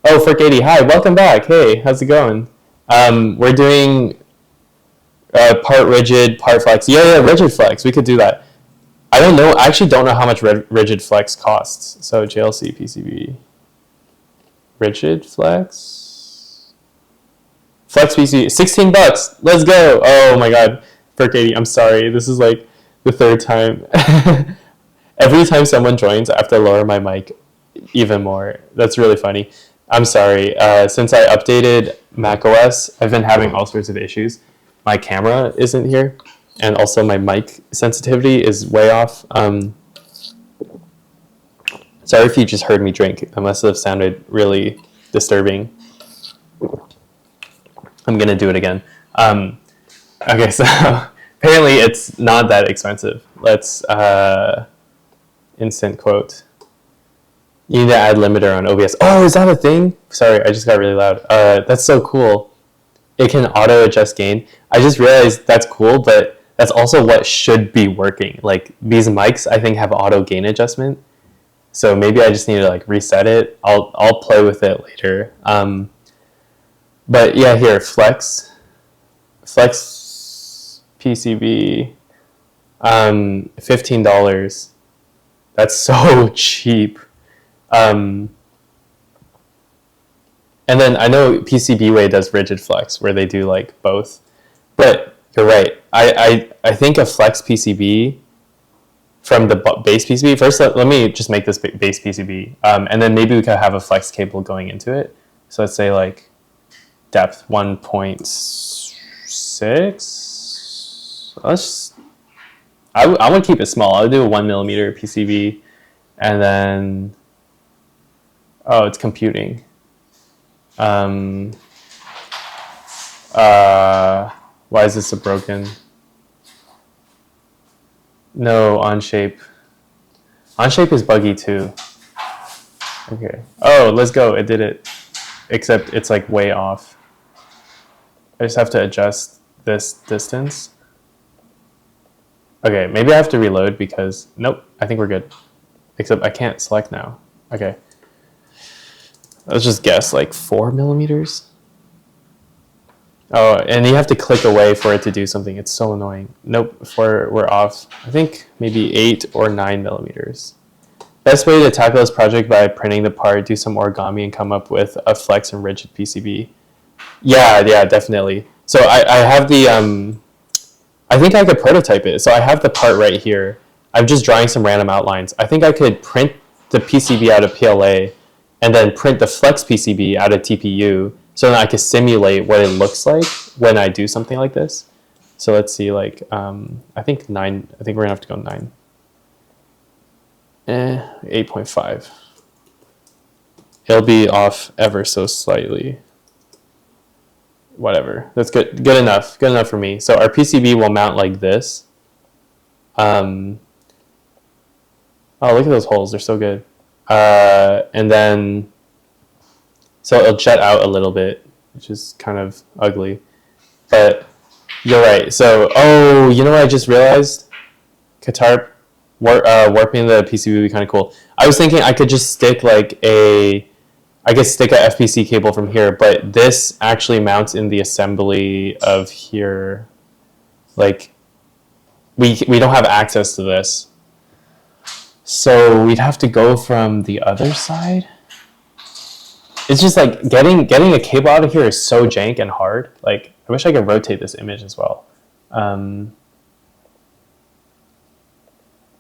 Oh, Frick80, hi, welcome back. Hey, how's it going? We're doing part rigid, part flex. Yeah, rigid flex. We could do that. I don't know. I actually don't know how much rigid flex costs. So JLC PCB. Rigid flex. Flex PCB. $16. Let's go. Oh my God. Frick80, I'm sorry. This is like the third time. Every time someone joins, I have to lower my mic even more. That's really funny. I'm sorry. Since I updated macOS, I've been having all sorts of issues. My camera isn't here, and also my mic sensitivity is way off. Sorry if you just heard me drink. It must have sounded really disturbing. I'm going to do it again. Okay, so apparently it's not that expensive. Let's instant quote. You need to add limiter on OBS. Oh, is that a thing? Sorry, I just got really loud. That's so cool. It can auto adjust gain. I just realized that's cool, but that's also what should be working. Like these mics, I think have auto gain adjustment. So maybe I just need to like reset it. I'll play with it later. But yeah, here, flex PCB, $15. That's so cheap. And then I know PCBWay does rigid flex where they do like both, but you're right. I think a flex PCB from the base PCB, first let me just make this base PCB, and then maybe we could have a flex cable going into it. So let's say like depth 1.6. I want to keep it small. I'll do a 1 millimeter PCB, and then oh, it's computing. Why is this a broken? No, Onshape. Onshape is buggy too. Okay. Oh, let's go. It did it. Except it's like way off. I just have to adjust this distance. Okay, maybe I have to reload because, nope, I think we're good. Except I can't select now. Okay. Let's just guess like 4 millimeters. Oh, and you have to click away for it to do something. It's so annoying. Nope, we're off. I think maybe 8 or 9 millimeters. Best way to tackle this project by printing the part, do some origami, and come up with a flex and rigid PCB. Yeah, definitely. So I have the, I think I could prototype it. So I have the part right here. I'm just drawing some random outlines. I think I could print the PCB out of PLA and then print the flex PCB out of TPU so that I could simulate what it looks like when I do something like this. So let's see, like, I think 9, I think we're gonna have to go 9. 8.5. It'll be off ever so slightly. Whatever, that's good enough for me. So our PCB will mount like this. Oh, look at those holes, they're so good. And then so it'll jet out a little bit, which is kind of ugly, but you're right. So oh, you know what I just realized? Warping the PCB would be kind of cool. I was thinking I could just stick like I could stick a FPC cable from here, but this actually mounts in the assembly of here. Like, we don't have access to this. So we'd have to go from the other side. It's just like getting a cable out of here is so jank and hard. Like, I wish I could rotate this image as well.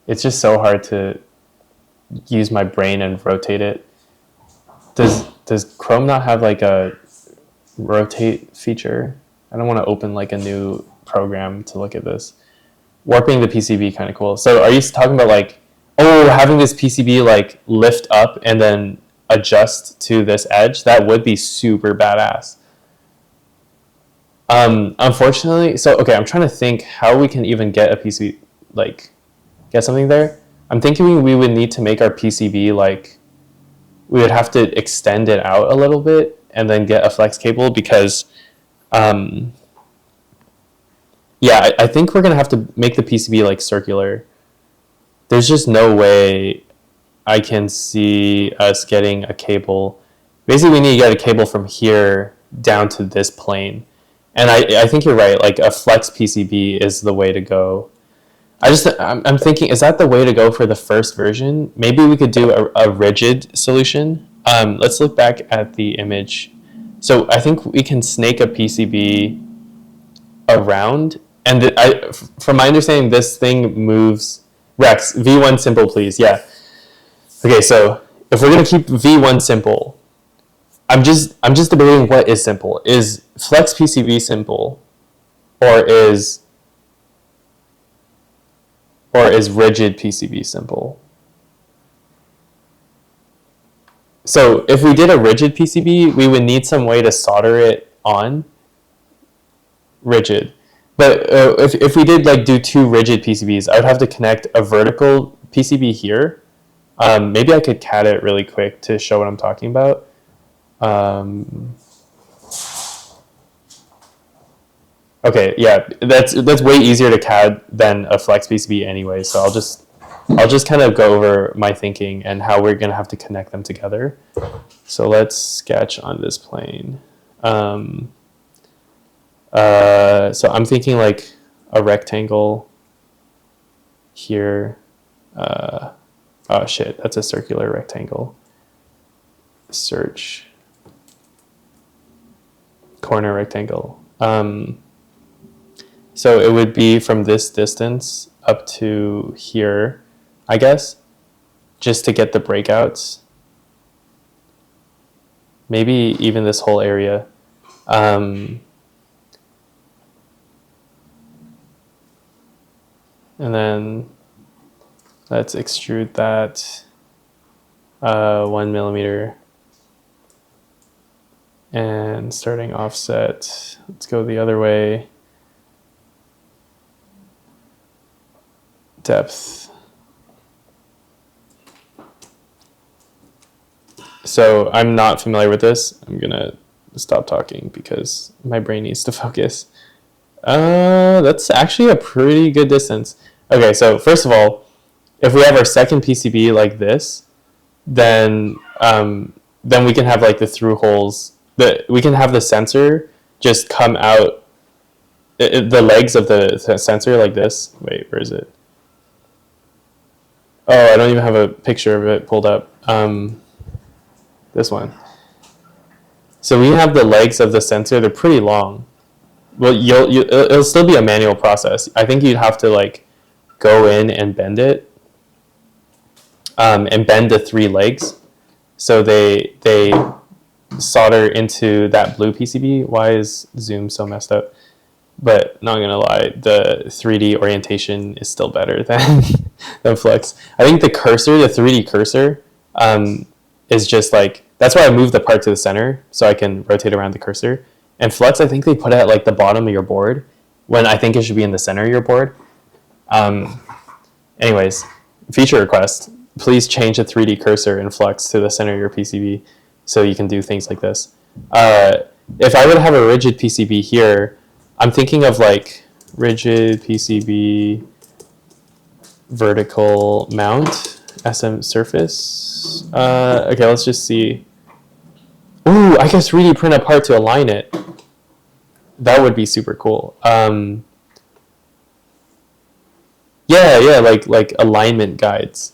It's just so hard to use my brain and rotate it. Does Chrome not have like a rotate feature? I don't want to open like a new program to look at this. Warping the PCB kind of cool. So are you talking about like, oh, having this PCB like lift up and then adjust to this edge? That would be super badass. Unfortunately, so okay, I'm trying to think how we can even get a PCB, like get something there. I'm thinking we would need to make our PCB like, we would have to extend it out a little bit and then get a flex cable because, yeah, I think we're gonna have to make the PCB like circular. There's just no way I can see us getting a cable. Basically, we need to get a cable from here down to this plane. And I think you're right, like a flex PCB is the way to go. I'm thinking, is that the way to go for the first version? Maybe we could do a rigid solution. Let's look back at the image. So I think we can snake a PCB around, and from my understanding, this thing moves. Rex, V1 simple, please. Yeah. Okay, so if we're gonna keep V1 simple, I'm just debating what is simple. Is flex PCB simple, or is rigid PCB simple? So if we did a rigid PCB, we would need some way to solder it on rigid. But if we did like do 2 rigid PCBs, I would have to connect a vertical PCB here. Maybe I could CAD it really quick to show what I'm talking about. Okay, yeah, that's way easier to CAD than a flex PCB anyway. So I'll just kind of go over my thinking and how we're gonna have to connect them together. So let's sketch on this plane. So I'm thinking like a rectangle here. Oh shit, that's a circular rectangle. Search corner rectangle. So it would be from this distance up to here, I guess, just to get the breakouts. Maybe even this whole area. And then let's extrude that 1 millimeter. And starting offset, let's go the other way. Depth. So I'm not familiar with this. I'm gonna stop talking because my brain needs to focus. That's actually a pretty good distance. Okay, so first of all, if we have our second PCB like this, then we can have like the through holes. We can have the sensor just come out, the legs of the sensor like this. Wait, where is it? Oh, I don't even have a picture of it pulled up. This one. So we have the legs of the sensor. They're pretty long. Well, it'll still be a manual process. I think you'd have to like go in and bend it, and bend the three legs. So they solder into that blue PCB. Why is Zoom so messed up? But not gonna lie, the 3D orientation is still better than Flex. I think the cursor, the 3D cursor, is just like, that's why I moved the part to the center so I can rotate around the cursor. And Flex, I think they put it at like the bottom of your board when I think it should be in the center of your board. Anyways, feature request. Please change the 3D cursor in Flex to the center of your PCB so you can do things like this. If I would have a rigid PCB here, I'm thinking of like rigid PCB vertical mount SM surface. Okay, let's just see. Ooh, I can 3D print a part to align it. That would be super cool. Yeah, like alignment guides,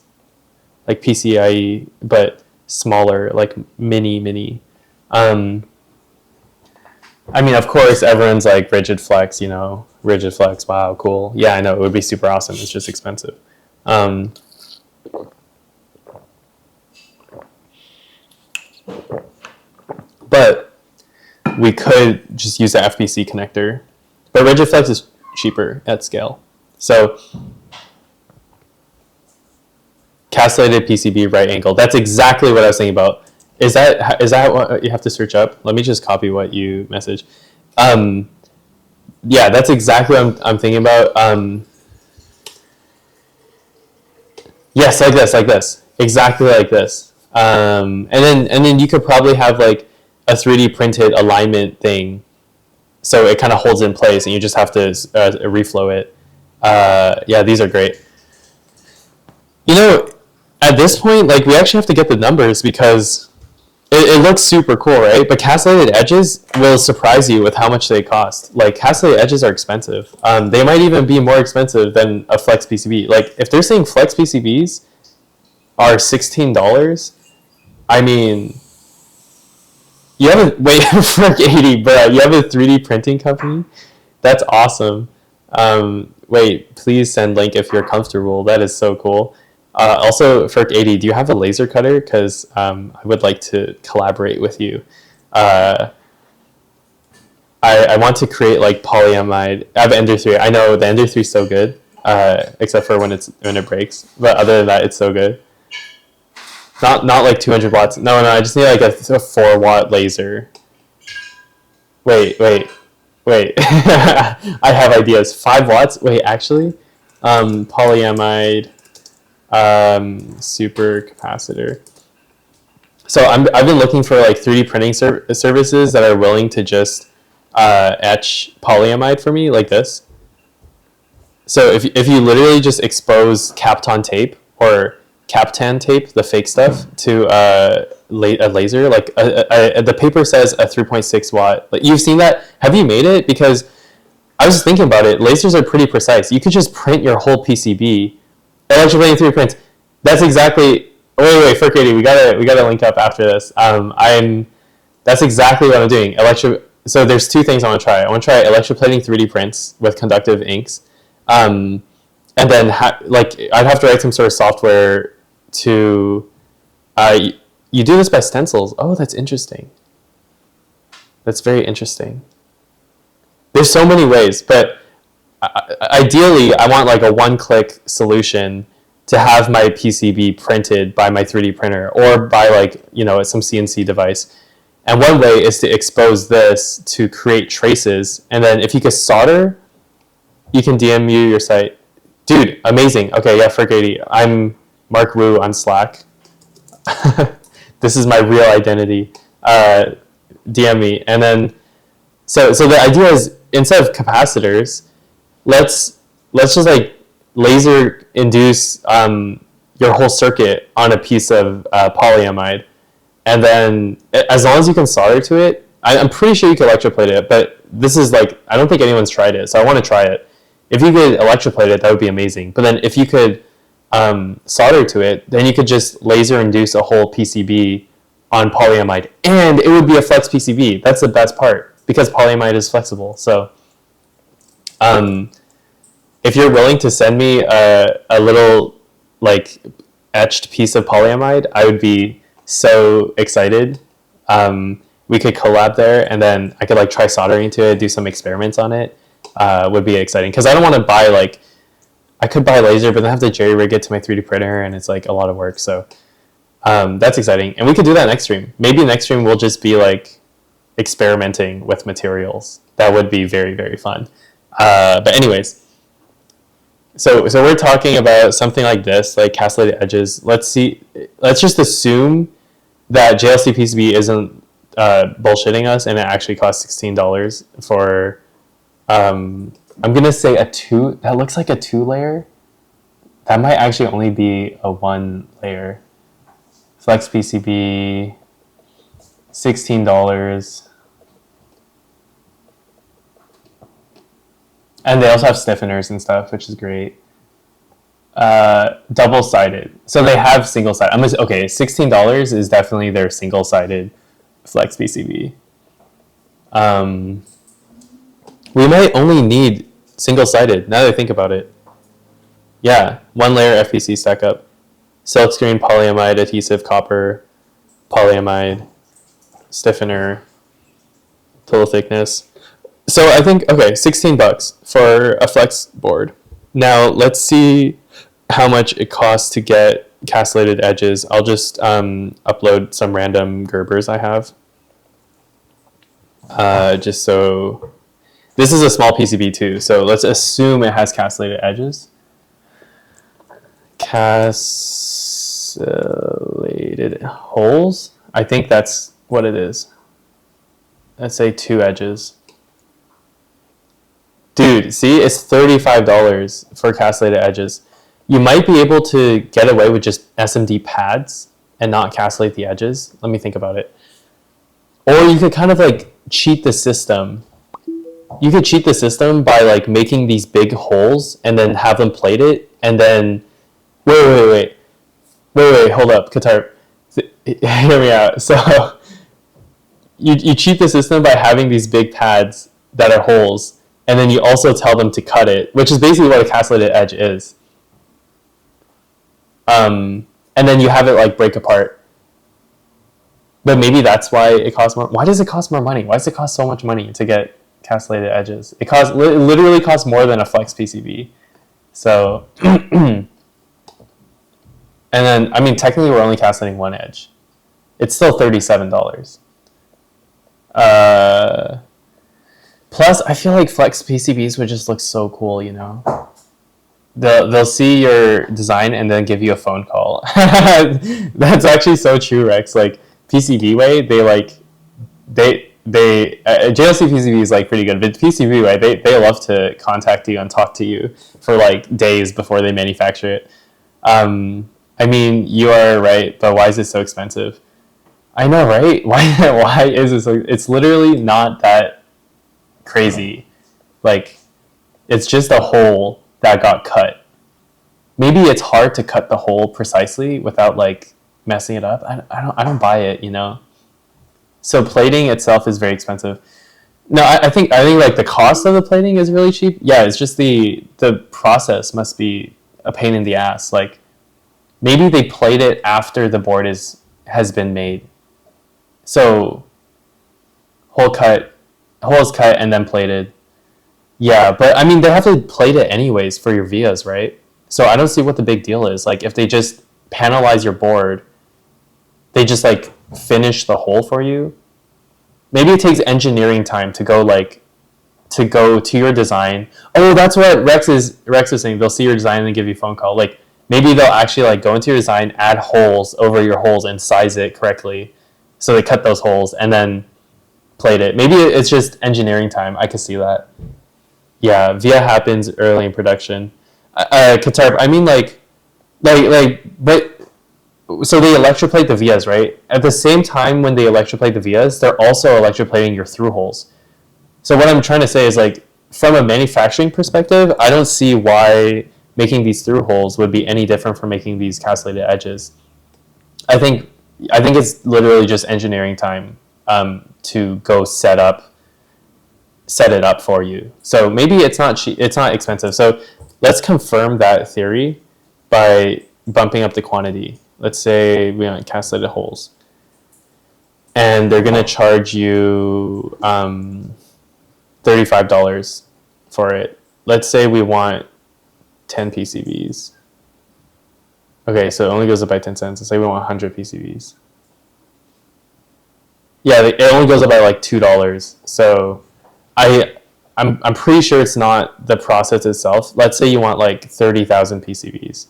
like PCIe, but smaller, like mini. I mean, of course, everyone's like rigid flex, rigid flex. Wow, cool. Yeah, I know it would be super awesome. It's just expensive. But we could just use the FPC connector. But rigid flex is cheaper at scale. So castellated PCB right angle. That's exactly what I was thinking about. Is that what you have to search up? Let me just copy what you messaged. Yeah, that's exactly what I'm thinking about. Yes, like this, exactly like this. And then you could probably have like a 3D printed alignment thing, so it kind of holds in place, and you just have to reflow it. Yeah, these are great. At this point, like we actually have to get the numbers because it looks super cool, right? But castellated edges will surprise you with how much they cost. Like castellated edges are expensive. They might even be more expensive than a flex PCB. Like if they're saying flex PCBs are $16, I mean, you have for 80, but you have a 3D printing company. That's awesome. Wait, please send link if you're comfortable. That is so cool. Also, FERC 80, do you have a laser cutter? Because I would like to collaborate with you. I want to create like polyamide. I have Ender 3. I know the Ender 3 is so good, except for when it breaks. But other than that, it's so good. Not like 200 watts. No, I just need like a 4-watt laser. Wait. I have ideas. 5 watts? Wait, actually? Polyamide super capacitor. So I've been looking for like 3D printing services that are willing to just etch polyamide for me like this. So if you literally just expose Kapton tape or Kaptan tape, the fake stuff, to a laser, like the paper says a 3.6 watt. Like, you've seen that? Have you made it? Because I was thinking about it. Lasers are pretty precise. You could just print your whole PCB. Electroplating 3D prints. That's exactly. Wait, for Katie, we gotta link up after this. That's exactly what I'm doing. So there's two things I want to try. I want to try electroplating 3D prints with conductive inks, and then I'd have to write some sort of software to. You do this by stencils. Oh, that's interesting. That's very interesting. There's so many ways, but ideally, I want like a one-click solution to have my PCB printed by my 3D printer or by some CNC device. And one way is to expose this to create traces. And then if you could solder, you can DM your site. Dude, amazing. Okay, yeah, for Katie. I'm Mark Wu on Slack. this is my real identity. DM me. And then, so the idea is, instead of capacitors, let's just like laser induce your whole circuit on a piece of polyamide. And then as long as you can solder to it, I'm pretty sure you can electroplate it, but this is like, I don't think anyone's tried it, so I want to try it. If you could electroplate it, that would be amazing. But then if you could solder to it, then you could just laser induce a whole PCB on polyamide, and it would be a flex PCB. That's the best part, because polyamide is flexible. So if you're willing to send me a little like etched piece of polyamide, I would be so excited. We could collab there, and then I could like try soldering to it, do some experiments on it. Would be exciting, because I don't want to buy like, I could buy a laser, but then I have to jerry rig it to my 3D printer, and it's like a lot of work. So that's exciting, and we could do that next stream. Maybe next stream will just be like experimenting with materials. That would be very, very fun. But anyways, so we're talking about something like this, like castellated edges. Let's just assume that JLC PCB isn't bullshitting us, and it actually costs $16 for I'm gonna say a 2. That looks like a 2-layer. That might actually only be a 1-layer. Flex PCB, $16. And they also have stiffeners and stuff, which is great. Double-sided. So they have single-sided. Okay, $16 is definitely their single-sided flex PCB. We might only need single-sided, now that I think about it. Yeah, 1-layer FPC stack up. Silkscreen, polyamide, adhesive, copper, polyamide, stiffener, total thickness. So I think, okay, $16 for a flex board. Now let's see how much it costs to get castellated edges. I'll just upload some random Gerbers I have. Just so, this is a small PCB too, so let's assume it has castellated edges. Castellated holes? I think that's what it is. Let's say 2 edges. Dude, see, it's $35 for castellated edges. You might be able to get away with just SMD pads and not castellate the edges. Let me think about it. Or you could kind of like cheat the system. You could cheat the system by like making these big holes and then have them plate it, and then wait, hold up, Qatar, hear me out. So you cheat the system by having these big pads that are holes, and then you also tell them to cut it, which is basically what a castellated edge is. And then you have it like break apart. But maybe that's why it costs more. Why does it cost more money? Why does it cost so much money to get castellated edges? It literally costs more than a flex PCB. So, and then, I mean, technically we're only castellating 1 edge. It's still $37. Plus, I feel like flex PCBs would just look so cool, you know? They'll see your design and then give you a phone call. That's actually so true, Rex. Like, PCBWay, JLC PCB is like pretty good, but PCBWay, they love to contact you and talk to you for like days before they manufacture it. I mean, you are right, but why is it so expensive? I know, right? Why is it so? It's literally not that crazy. Like, it's just a hole that got cut. Maybe it's hard to cut the hole precisely without like messing it up. I don't buy it, you know. So plating itself is very expensive. No, I think like the cost of the plating is really cheap. Yeah, it's just the process must be a pain in the ass. Like, maybe they plate it after the board has been made. So holes cut and then plated. Yeah, but I mean, they have to plate it anyways for your vias, right? So I don't see what the big deal is. Like, if they just panelize your board, they just like finish the hole for you. Maybe it takes engineering time to go to your design. Oh, that's what Rex is saying. They'll see your design and then give you a phone call. Like, maybe they'll actually like go into your design, add holes over your holes and size it correctly. So they cut those holes and then plate it. Maybe it's just engineering time. I could see that. Yeah, VIA happens early in production. Qatar, I mean but so they electroplate the vias, right? At the same time when they electroplate the vias, they're also electroplating your through holes. So what I'm trying to say is like, from a manufacturing perspective, I don't see why making these through holes would be any different from making these castellated edges. I think it's literally just engineering time to go set it up for you. So maybe it's not cheap, it's not expensive. So let's confirm that theory by bumping up the quantity. Let's say we want castellated holes, and they're gonna charge you $35 for it. Let's say we want 10 PCBs. Okay, so it only goes up by 10 cents. Let's say we want 100 PCBs. Yeah, it only goes up by like $2. So I'm pretty sure it's not the process itself. Let's say you want like 30,000 PCBs.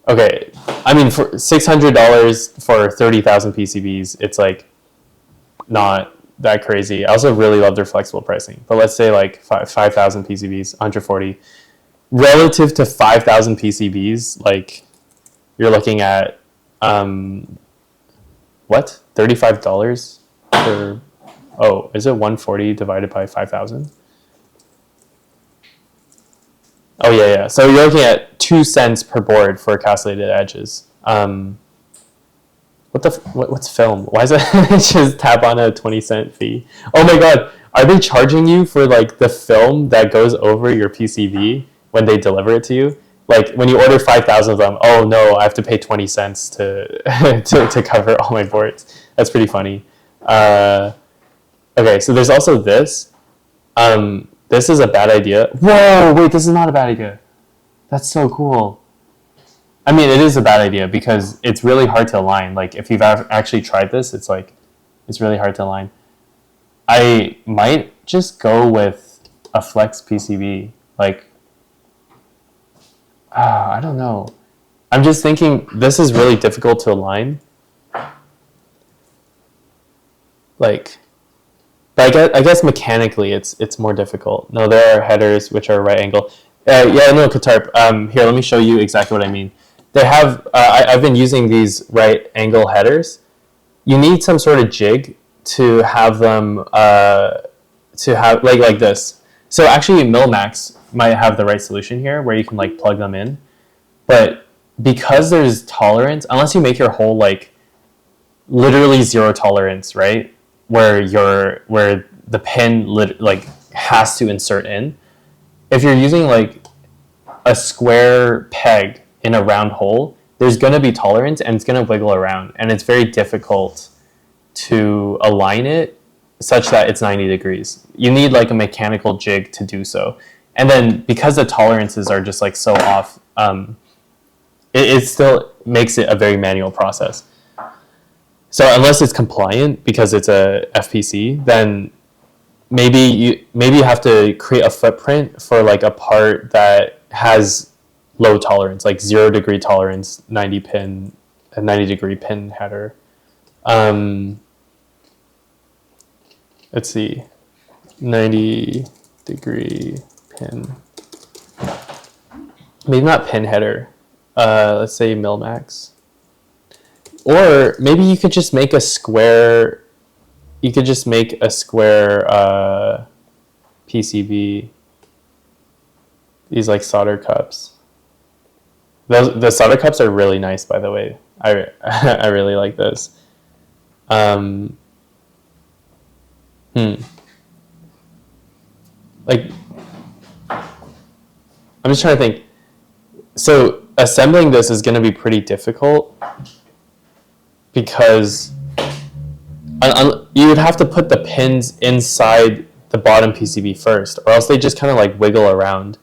Okay, I mean, for $600 for 30,000 PCBs, it's like not that crazy. I also really love their flexible pricing. But let's say like 5,000 PCBs, 140. Relative to 5,000 PCBs, like you're looking at, what? $35 for, oh, is it 140 divided by 5,000? Oh, yeah. So you're looking at 2 cents per board for castellated edges. What's film? Why is it just tap on a 20-cent fee? Oh my God, are they charging you for like the film that goes over your PCB when they deliver it to you? Like when you order 5,000 of them, oh no, I have to pay 20 cents to to cover all my boards. That's pretty funny. Okay, so there's also this. This is a bad idea. Whoa, wait, this is not a bad idea. That's so cool. I mean, it is a bad idea because it's really hard to align. Like, if you've actually tried this, it's really hard to align. I might just go with a flex PCB. Like, I don't know. I'm just thinking this is really difficult to align. Like, but I guess mechanically it's more difficult. No, there are headers which are right angle. Yeah, no, Qatar. Here, let me show you exactly what I mean. They have, I've been using these right angle headers. You need some sort of jig to have them, like this. So actually Milmax might have the right solution here where you can like plug them in. But because there's tolerance, unless you make your hole like literally zero tolerance, right? Where the pin like has to insert in. If you're using like a square peg in a round hole, there's going to be tolerance and it's going to wiggle around, and it's very difficult to align it such that it's 90 degrees. You need like a mechanical jig to do so. And then because the tolerances are just like so off, it still makes it a very manual process. So unless it's compliant because it's a FPC, then maybe you have to create a footprint for like a part that has low tolerance, like 0 degree tolerance, 90 degree pin header. Let's see, 90 degree pin. Maybe not pin header. Let's say Milmax. Or maybe you could just make a square. You could just make a square PCB. These like solder cups. The solder cups are really nice, by the way. I really like this. Like, I'm just trying to think. So assembling this is going to be pretty difficult because you would have to put the pins inside the bottom PCB first, or else they just kind of like wiggle around.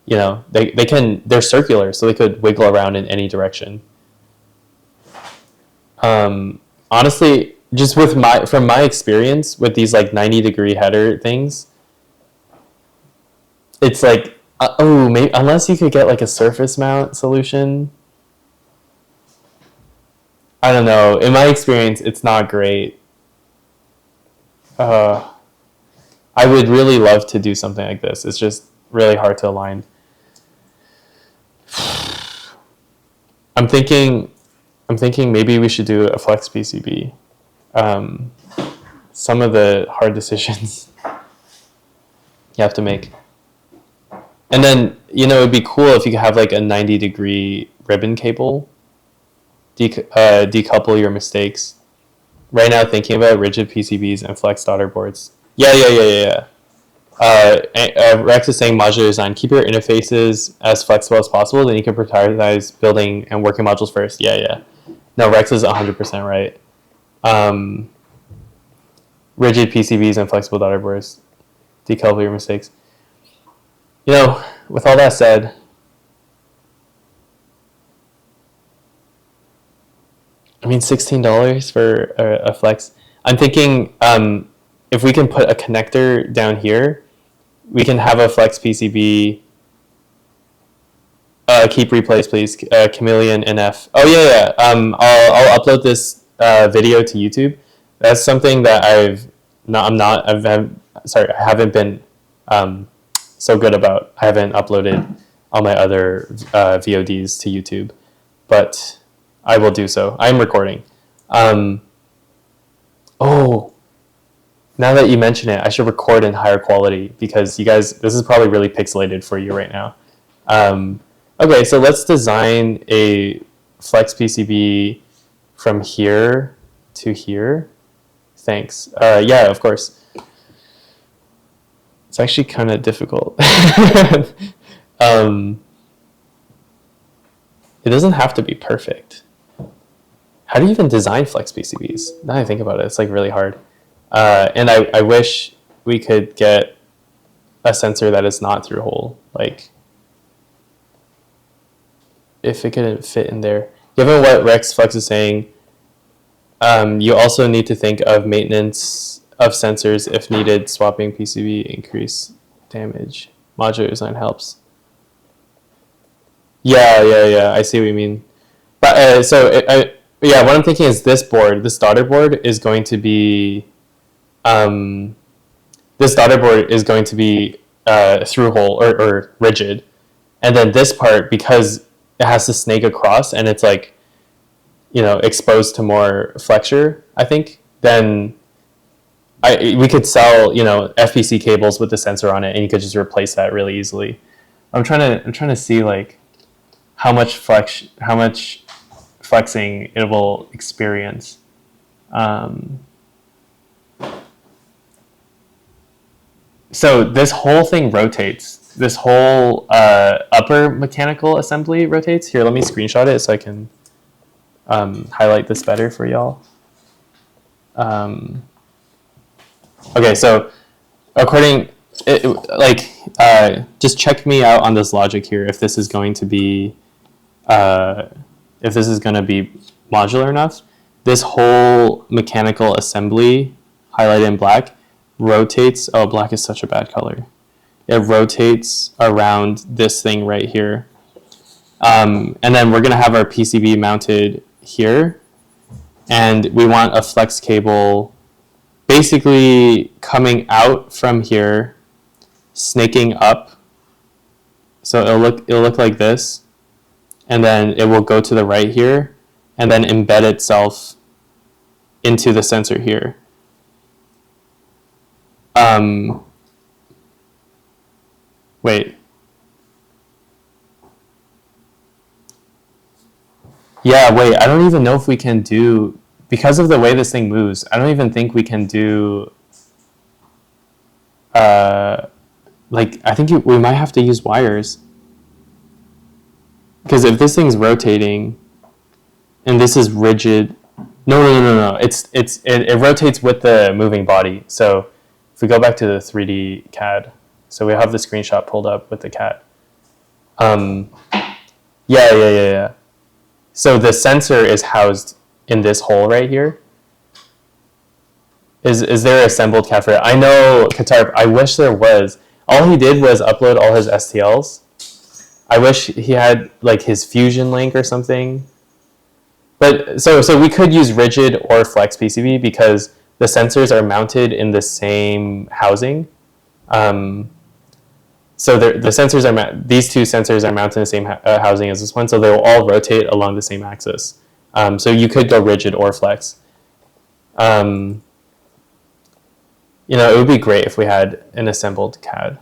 You know, they're circular, so they could wiggle around in any direction. Honestly, just from my experience with these like 90 degree header things, it's like maybe unless you could get like a surface mount solution. I don't know. In my experience, it's not great. I would really love to do something like this. It's just really hard to align. I'm thinking maybe we should do a flex PCB. Some of the hard decisions you have to make. And then, it'd be cool if you could have like a 90-degree ribbon cable, decouple your mistakes. Right now, thinking about rigid PCBs and flex daughter boards. Yeah. Rex is saying modular design. Keep your interfaces as flexible as possible, then you can prioritize building and working modules first. Yeah. No, Rex is 100% right. Rigid PCBs and flexible daughter boards. Decouple your mistakes. With all that said, I mean, $16 for a flex. I'm thinking if we can put a connector down here, we can have a flex PCB. Keep replays, please. Chameleon NF. Oh yeah. I'll upload this video to YouTube. That's something that I haven't been so good about. I haven't uploaded all my other VODs to YouTube, but I will do so. I'm recording. Now that you mention it, I should record in higher quality because you guys, this is probably really pixelated for you right now. Okay, so let's design a flex PCB from here to here. Thanks. Yeah, of course. It's actually kind of difficult. It doesn't have to be perfect. How do you even design flex PCBs? Now that I think about it, it's like really hard. And I wish we could get a sensor that is not through hole. Like, if it couldn't fit in there. Given what Rex Flex is saying, you also need to think of maintenance of sensors if needed. Swapping PCB increase damage. Modular design helps. Yeah. I see what you mean. But what I'm thinking is this daughter board is going to be through hole or rigid, and then this part, because it has to snake across and it's like exposed to more flexure, I think, then we could sell FPC cables with the sensor on it, and you could just replace that really easily. I'm trying to see like how much flexing it will experience. So this whole thing rotates. This whole upper mechanical assembly rotates. Here, let me screenshot it so I can highlight this better for y'all. Okay, so just check me out on this logic here. If this is going to be modular enough, this whole mechanical assembly highlighted in black rotates. Oh, black is such a bad color. It rotates around this thing right here. And then we're going to have our PCB mounted here. And we want a flex cable basically coming out from here, snaking up. So it'll look like this. And then it will go to the right here and then embed itself into the sensor here. Wait. Yeah, wait, I don't even know if we can do, because of the way this thing moves, I don't even think we can do, I think we might have to use wires. Because if this thing's rotating, and this is rigid, no, it rotates with the moving body. So if we go back to the 3D CAD, so we have the screenshot pulled up with the CAD. Yeah. So the sensor is housed in this hole right here. Is there an assembled CAD for it? I know, Qatar, I wish there was. all he did was upload all his STLs. I wish he had like his fusion link or something. But so we could use rigid or flex PCB because the sensors are mounted in the same housing. So the sensors are these two sensors are mounted in the same housing as this one, so they will all rotate along the same axis. So you could go rigid or flex. It would be great if we had an assembled CAD.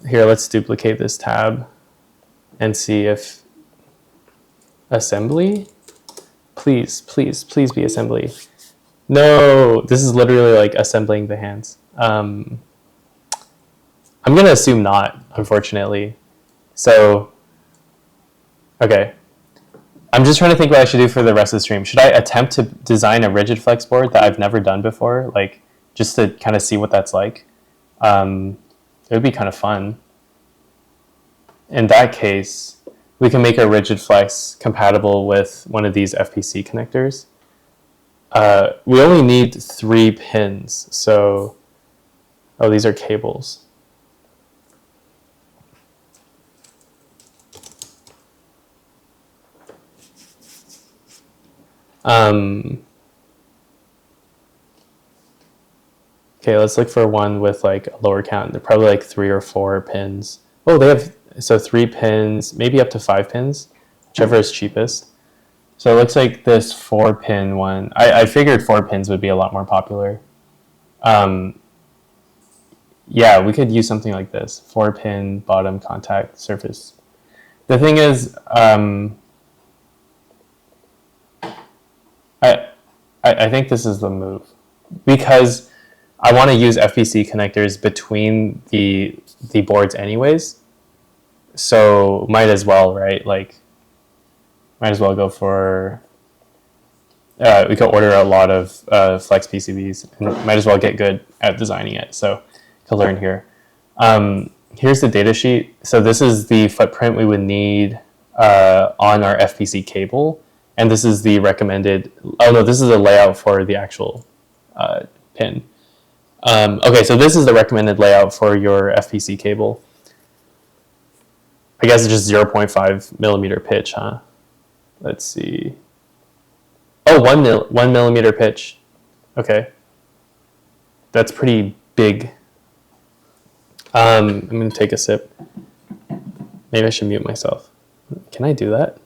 Let's duplicate this tab and see if assembly, please be assembly. No, this is literally like assembling the hands. I'm going to assume not, unfortunately. So, okay. I'm just trying to think what I should do for the rest of the stream. Should I attempt to design a rigid flex board that I've never done before? Like, just to kind of see what that's like? It would be kind of fun. In that case, we can make a rigid flex compatible with one of these FPC connectors. We only need 3 pins, so... Oh, these are cables. Okay, let's look for one with like a lower count. They're probably like 3 or 4 pins. Oh, they have, so 3 pins, maybe up to 5 pins, whichever is cheapest. So it looks like this 4-pin one, I figured 4 pins would be a lot more popular. Yeah, we could use something like this, 4-pin bottom contact surface. The thing is, I think this is the move, because I want to use FPC connectors between the boards anyways. So might as well, right? Like, might as well go for. We could order a lot of flex PCBs, and might as well get good at designing it. So, to learn here. Here's the data sheet. So this is the footprint we would need on our FPC cable. And this is the recommended, oh no, this is a layout for the actual pin. Okay, so this is the recommended layout for your FPC cable. I guess it's just 0.5 millimeter pitch, huh? Let's see. Oh, 1 millimeter pitch. Okay. That's pretty big. I'm going to take a sip. Maybe I should mute myself. Can I do that?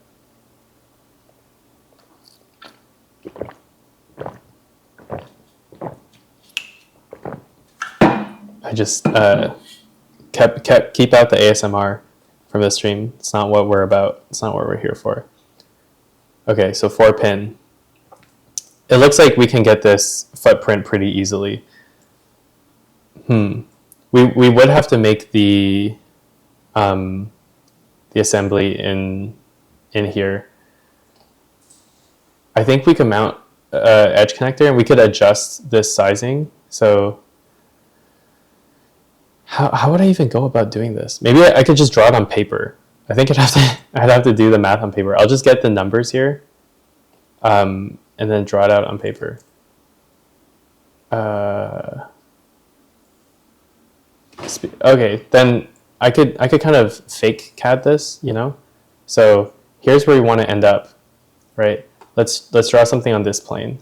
I just keep out the ASMR from the stream. It's not what we're about. It's not what we're here for. Okay, so 4-pin. It looks like we can get this footprint pretty easily. We would have to make the assembly in here. I think we can mount edge connector, and we could adjust this sizing. So how would I even go about doing this? Maybe I could just draw it on paper. I think I'd have to do the math on paper. I'll just get the numbers here, and then draw it out on paper. Okay, then I could kind of fake CAD this, you know. So here's where we want to end up, right? Let's draw something on this plane.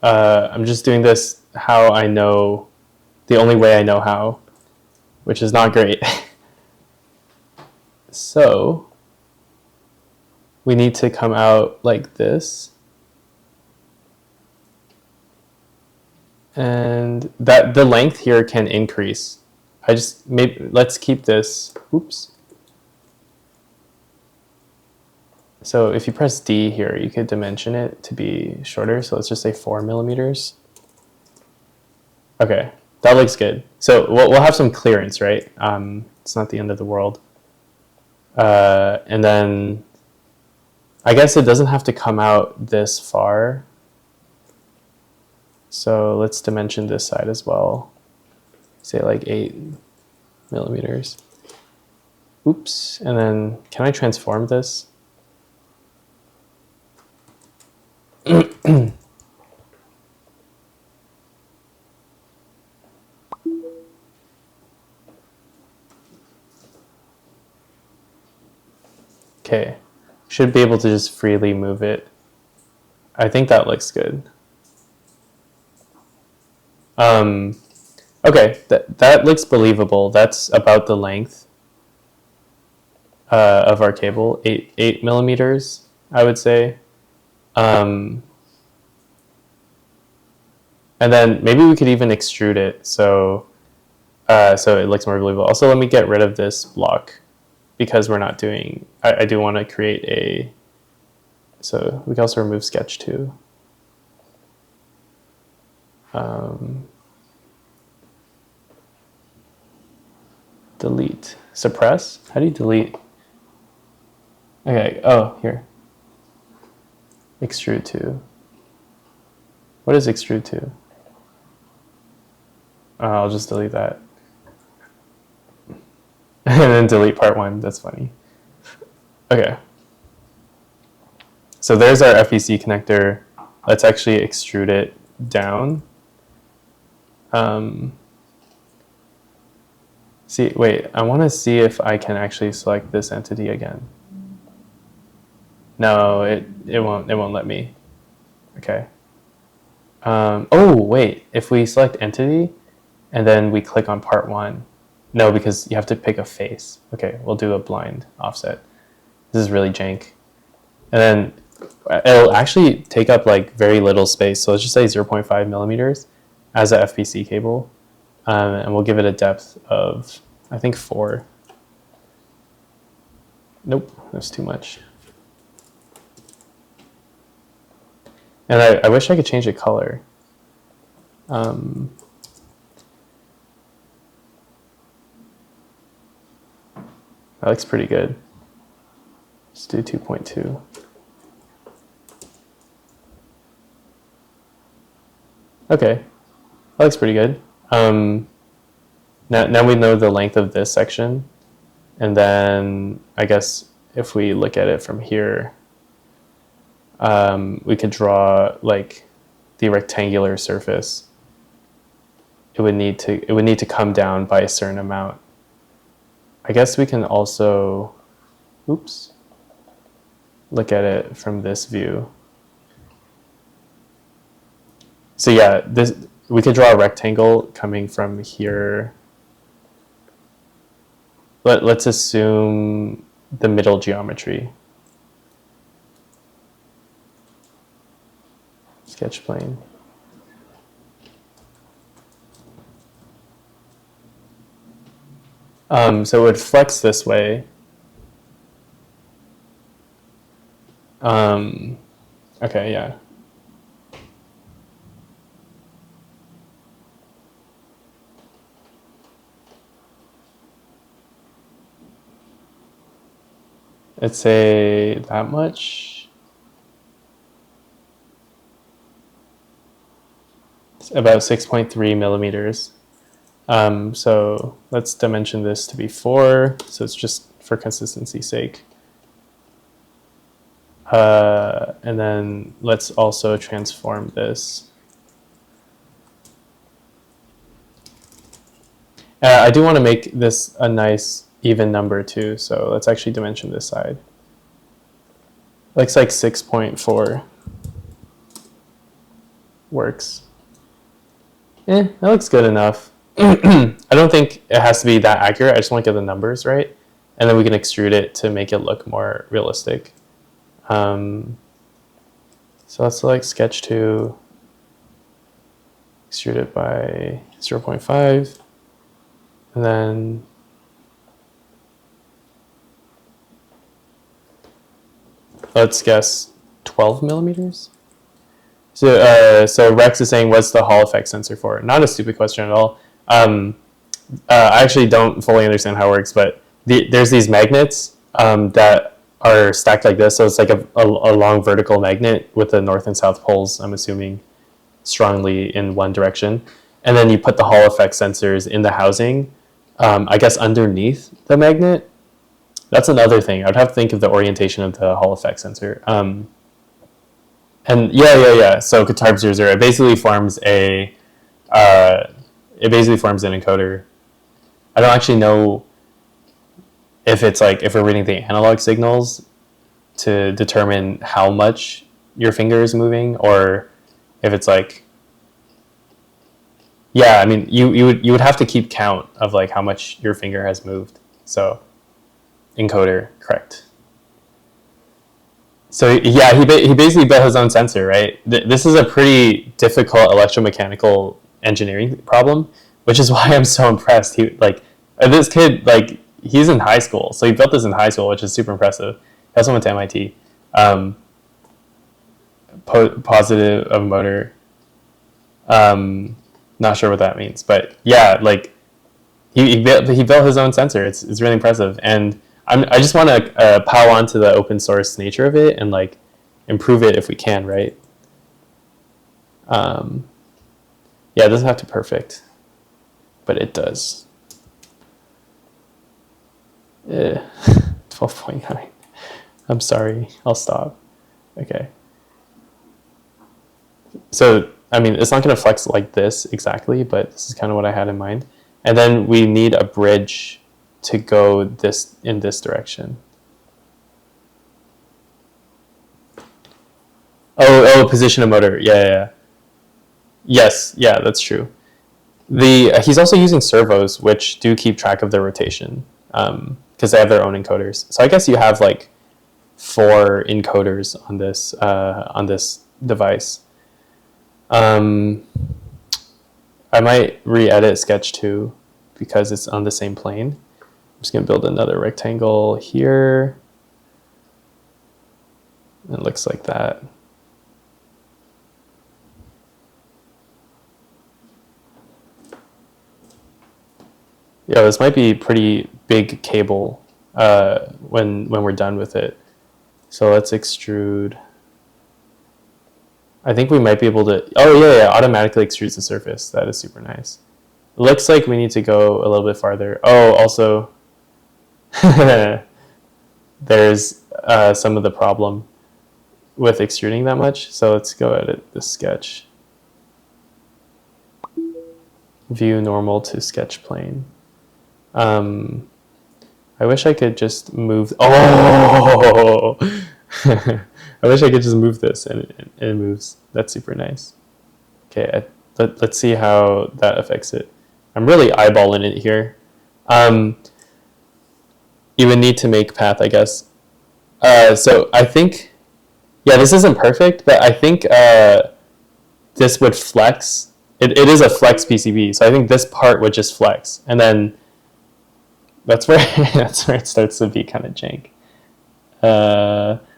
I'm just doing this how I know, the only way I know how, which is not great. So we need to come out like this. And that the length here can increase. Let's keep this, oops. So if you press D here, you could dimension it to be shorter. So let's just say 4 millimeters. Okay, that looks good. So we'll have some clearance, right? It's not the end of the world. And then I guess it doesn't have to come out this far. So let's dimension this side as well. Say like 8 millimeters. Oops, and then can I transform this? Okay, should be able to just freely move it. I think that looks good. Okay, that looks believable. That's about the length of our cable, 8 millimeters, I would say. And then maybe we could even extrude it so so it looks more believable. Also, let me get rid of this block because we're not doing. I do want to create a. So we can also remove sketch too. Delete. Suppress? How do you delete? Okay, oh, here. Extrude to. What is extrude to? I'll just delete that. And then delete part 1, that's funny. Okay. So there's our FEC connector. Let's actually extrude it down. Wait, I want to see if I can actually select this entity again. No, it won't let me. Okay. Oh, wait, if we select entity and then we click on part 1. No, because you have to pick a face. Okay, we'll do a blind offset. This is really jank. And then it'll actually take up like very little space. So let's just say 0.5 millimeters as a FPC cable. And we'll give it a depth of, I think, 4. Nope, that's too much. And I wish I could change the color. That looks pretty good. Let's do 2.2. Okay, that looks pretty good. Now we know the length of this section, and then I guess if we look at it from here, we could draw like the rectangular surface. It would need to come down by a certain amount. I guess we can also, oops, look at it from this view. So yeah, we could draw a rectangle coming from here. Let's assume the middle geometry. Sketch plane. So it would flex this way. Okay, yeah. Let's say that much. It's about 6.3 millimeters. So let's dimension this to be 4. So it's just for consistency's sake. And then let's also transform this. I do want to make this a nice even number too, so let's actually dimension this side. Looks like 6.4 works. That looks good enough. I don't think it has to be that accurate. I just want to get the numbers right, and then we can extrude it to make it look more realistic. So let's select sketch 2, extrude it by 0.5, and then let's guess 12 millimeters. So Rex is saying, what's the Hall effect sensor for? Not a stupid question at all. I actually don't fully understand how it works, but there's these magnets that are stacked like this. So it's like a long vertical magnet with the north and south poles, I'm assuming, strongly in one direction. And then you put the Hall effect sensors in the housing, I guess underneath the magnet. That's another thing. I would have to think of the orientation of the Hall effect sensor. And yeah. So Qatar 00, it basically forms an encoder. I don't actually know if it's like, if we're reading the analog signals to determine how much your finger is moving, or if it's like, yeah, I mean, you would have to keep count of like how much your finger has moved. So encoder, correct. So yeah, he basically built his own sensor, right? This is a pretty difficult electromechanical engineering problem, which is why I'm so impressed. This kid, like, he's in high school, so he built this in high school, which is super impressive. He also went to MIT. Positive of motor. Not sure what that means, but yeah, like he built his own sensor. It's really impressive, and I just want to pile onto the open source nature of it and like improve it if we can, right? Yeah, it doesn't have to be perfect, but it does. 12.9. I'm sorry, I'll stop. Okay. So, I mean, it's not going to flex like this exactly, but this is kind of what I had in mind. And then we need a bridge to go in this direction. Oh, position of motor. Yeah. Yes, yeah, that's true. He's also using servos, which do keep track of their rotation, because they have their own encoders. So I guess you have like 4 encoders on this device. I might re-edit sketch 2 because it's on the same plane. I'm just going to build another rectangle here. It looks like that. Yeah, this might be pretty big cable when we're done with it. So let's extrude. I think we might be able to, yeah, automatically extrudes the surface. That is super nice. It looks like we need to go a little bit farther. Oh, also, there's some of the problem with extruding that much. So let's go edit the sketch. View normal to sketch plane. I wish I could just move. Oh! I wish I could just move this and it moves. That's super nice. Okay, let's see how that affects it. I'm really eyeballing it here. You would need to make path, I guess. So I think, yeah, this isn't perfect, but I think this would flex. It is a flex PCB, so I think this part would just flex, and then that's where it starts to be kind of jank.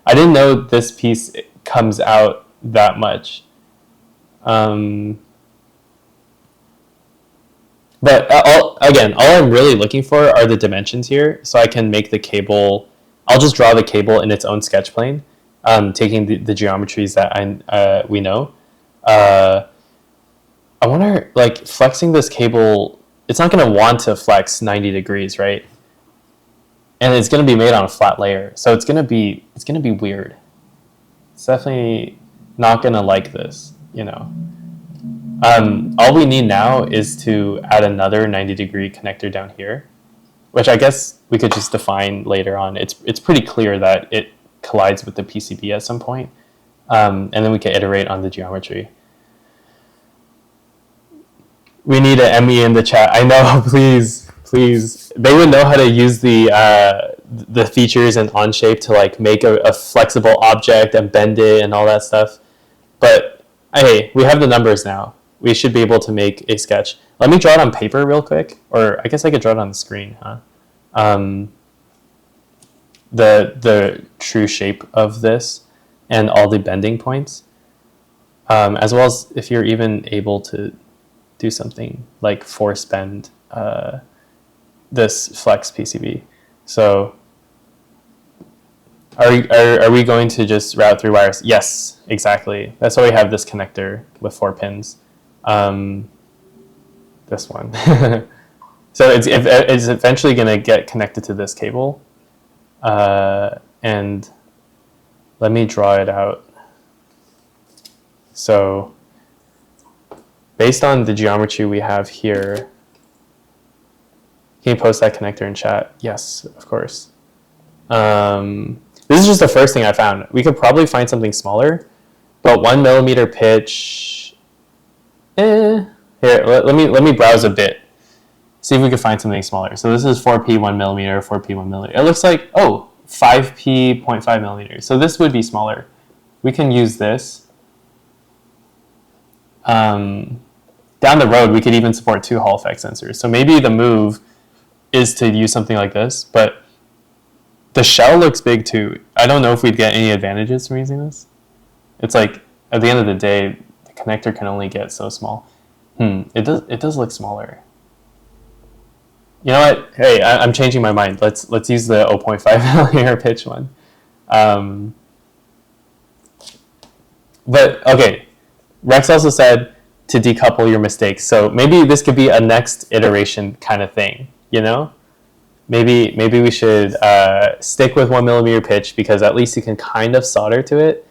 I didn't know this piece comes out that much. But all I'm really looking for are the dimensions here, so I can make the cable. I'll just draw the cable in its own sketch plane, taking the geometries that we know. I wonder, like, flexing this cable, it's not going to want to flex 90 degrees, right? And it's going to be made on a flat layer, so it's going to be weird. It's definitely not going to like this, you know. All we need now is to add another 90-degree connector down here, which I guess we could just define later on. It's pretty clear that it collides with the PCB at some point, and then we can iterate on the geometry. We need an ME in the chat. I know, please. They would know how to use the features in Onshape to like make a flexible object and bend it and all that stuff. But hey, we have the numbers now. We should be able to make a sketch. Let me draw it on paper real quick, or I guess I could draw it on the screen, huh? The true shape of this and all the bending points, as well as if you're even able to do something like force bend this flex PCB. So are we going to just route through wires? Yes, exactly. That's why we have this connector with 4 pins. This one. So it's eventually going to get connected to this cable. And let me draw it out. So based on the geometry we have here, can you post that connector in chat? Yes, of course. This is just the first thing I found. We could probably find something smaller, but 1 millimeter pitch. Here, let me browse a bit. See if we can find something smaller. So this is 4p 1 millimeter, 4p 1 millimeter. It looks like 5p 0.5 millimeters. So this would be smaller. We can use this. Down the road, we could even support 2 Hall effect sensors. So maybe the move is to use something like this, but the shell looks big too. I don't know if we'd get any advantages from using this. It's like, at the end of the day, the connector can only get so small. It does look smaller. You know what? Hey, I'm changing my mind. Let's use the 0.5 millimeter pitch one. But okay, Rex also said to decouple your mistakes. So maybe this could be a next iteration kind of thing. You know, maybe we should stick with 1 millimeter pitch because at least you can kind of solder to it.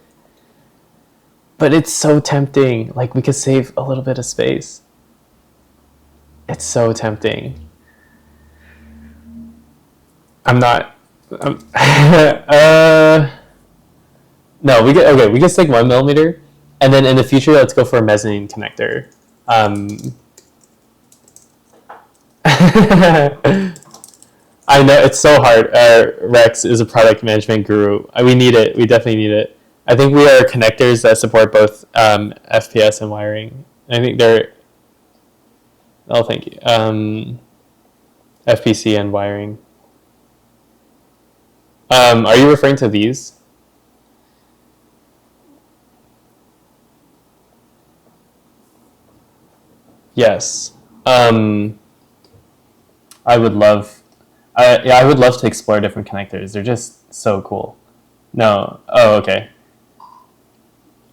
But it's so tempting. Like we could save a little bit of space. It's so tempting. I'm not. No, we can stick 1 millimeter, and then in the future, let's go for a mezzanine connector. I know it's so hard. Rex is a product management guru. We need it. We definitely need it. I think we are connectors that support both FPS and wiring. I think they're. Oh, thank you. FPC and wiring. Are you referring to these? Yes. I would love. I would love to explore different connectors. They're just so cool. No. Oh, okay.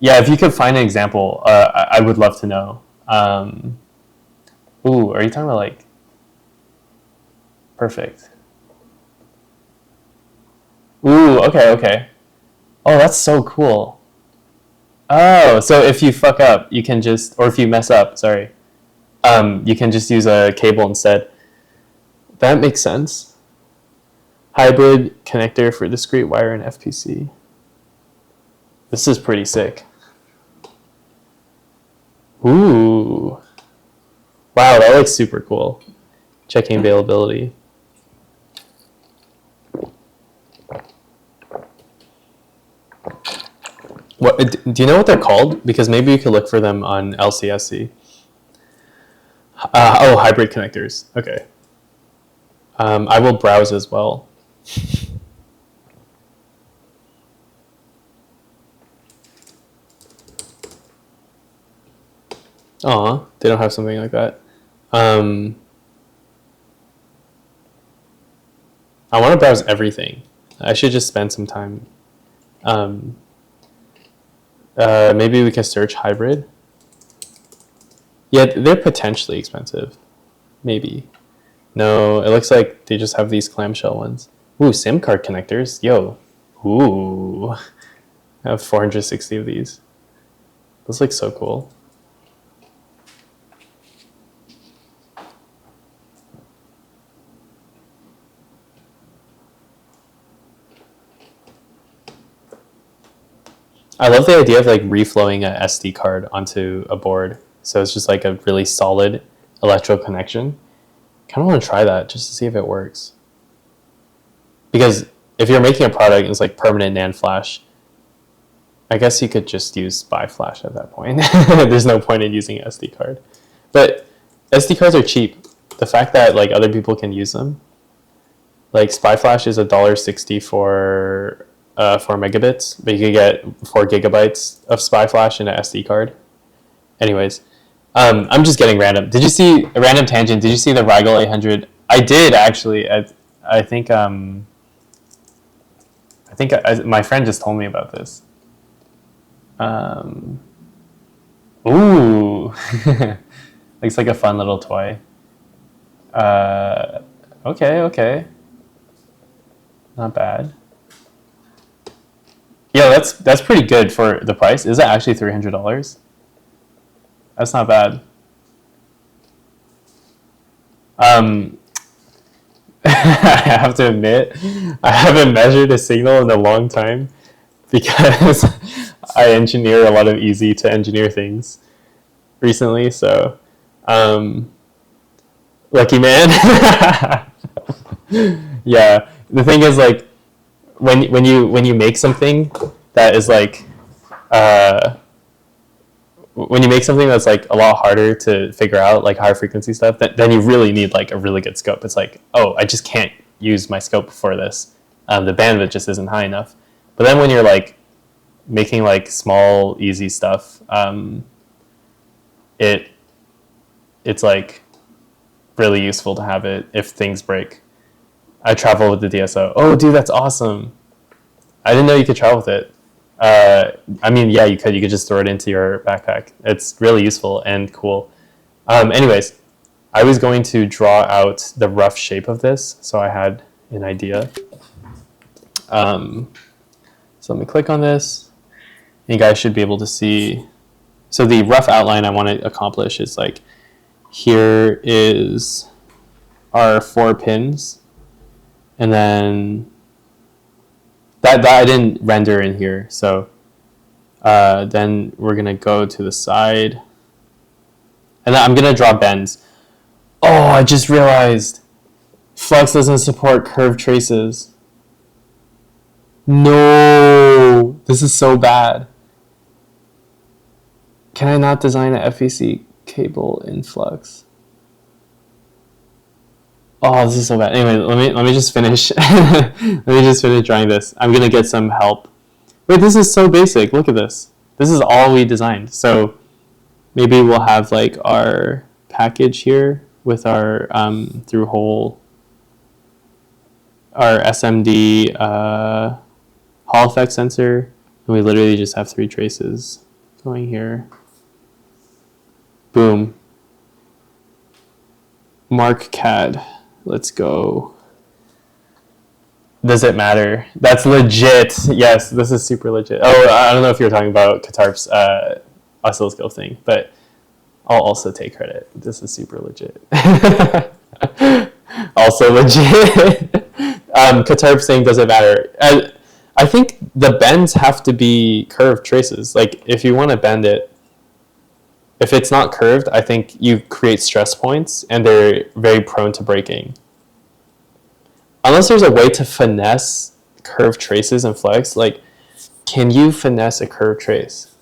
Yeah, if you could find an example, I would love to know. Ooh, are you talking about like? Perfect. Ooh, okay. Oh, that's so cool. Oh, so if you fuck up, you can just, or if you mess up, sorry, you can just use a cable instead. That makes sense. Hybrid connector for discrete wire and FPC. This is pretty sick. Ooh. Wow, that looks super cool. Checking availability. What do you know what they're called? Because maybe you could look for them on LCSC. Hybrid connectors. Okay. I will browse as well. Aw, they don't have something like that. I want to browse everything. I should just spend some time. Maybe we can search hybrid. Yeah, they're potentially expensive. Maybe. No, it looks like they just have these clamshell ones. Ooh, SIM card connectors. Yo. Ooh. I have 460 of these. Those look so cool. I love the idea of like reflowing a SD card onto a board. So it's just like a really solid electrical connection. Kind of want to try that just to see if it works. Because if you're making a product and it's like permanent NAND flash, I guess you could just use SPI flash at that point. There's no point in using an SD card. But SD cards are cheap. The fact that like other people can use them, like SPI flash is $1.60 for 4 megabits, but you could get 4 gigabytes of SPI flash in an SD card. Anyways, I'm just getting random. Did you see a random tangent? Did you see the Rigel 800? I did actually. I think my friend just told me about this. Ooh, looks like a fun little toy. Okay, not bad. Yeah, that's pretty good for the price. Is that actually $300? That's not bad. I have to admit, I haven't measured a signal in a long time because I engineer a lot of easy to engineer things recently. So, lucky man. Yeah. The thing is, like, when you make something that is like, when you make something that's like a lot harder to figure out, like higher frequency stuff, then you really need like a really good scope. It's like, oh, I just can't use my scope for this. The bandwidth just isn't high enough. But then when you're like making like small, easy stuff, it's like really useful to have it if things break. I travel with the DSO. Oh, dude, that's awesome. I didn't know you could travel with it. I mean, yeah, you could. You could just throw it into your backpack. It's really useful and cool. Anyways, I was going to draw out the rough shape of this, so I had an idea. So let me click on this. You guys should be able to see. So the rough outline I want to accomplish is like, here is our 4 pins, and then that I didn't render in here. So then we're gonna go to the side, and then I'm gonna draw bends. Oh, I just realized Flux doesn't support curved traces. No, this is so bad. Can I not design an FEC cable in Flux? Oh, this is so bad. Anyway, let me just finish. Let me just finish drawing this. I'm gonna get some help. Wait, this is so basic. Look at this. This is all we designed. So maybe we'll have like our package here with our through hole, our SMD Hall effect sensor, and we literally just have 3 traces going here. Boom. Mark CAD. Let's go. Does it matter? That's legit. Yes, this is super legit. Oh, I don't know if you were talking about Katarp's oscilloscope thing, but I'll also take credit. This is super legit. Also legit. Katarp saying, does it matter? I think the bends have to be curved traces. Like, if you want to bend it, if it's not curved, I think you create stress points, and they're very prone to breaking. Unless there's a way to finesse curved traces in Flex, like, can you finesse a curved trace?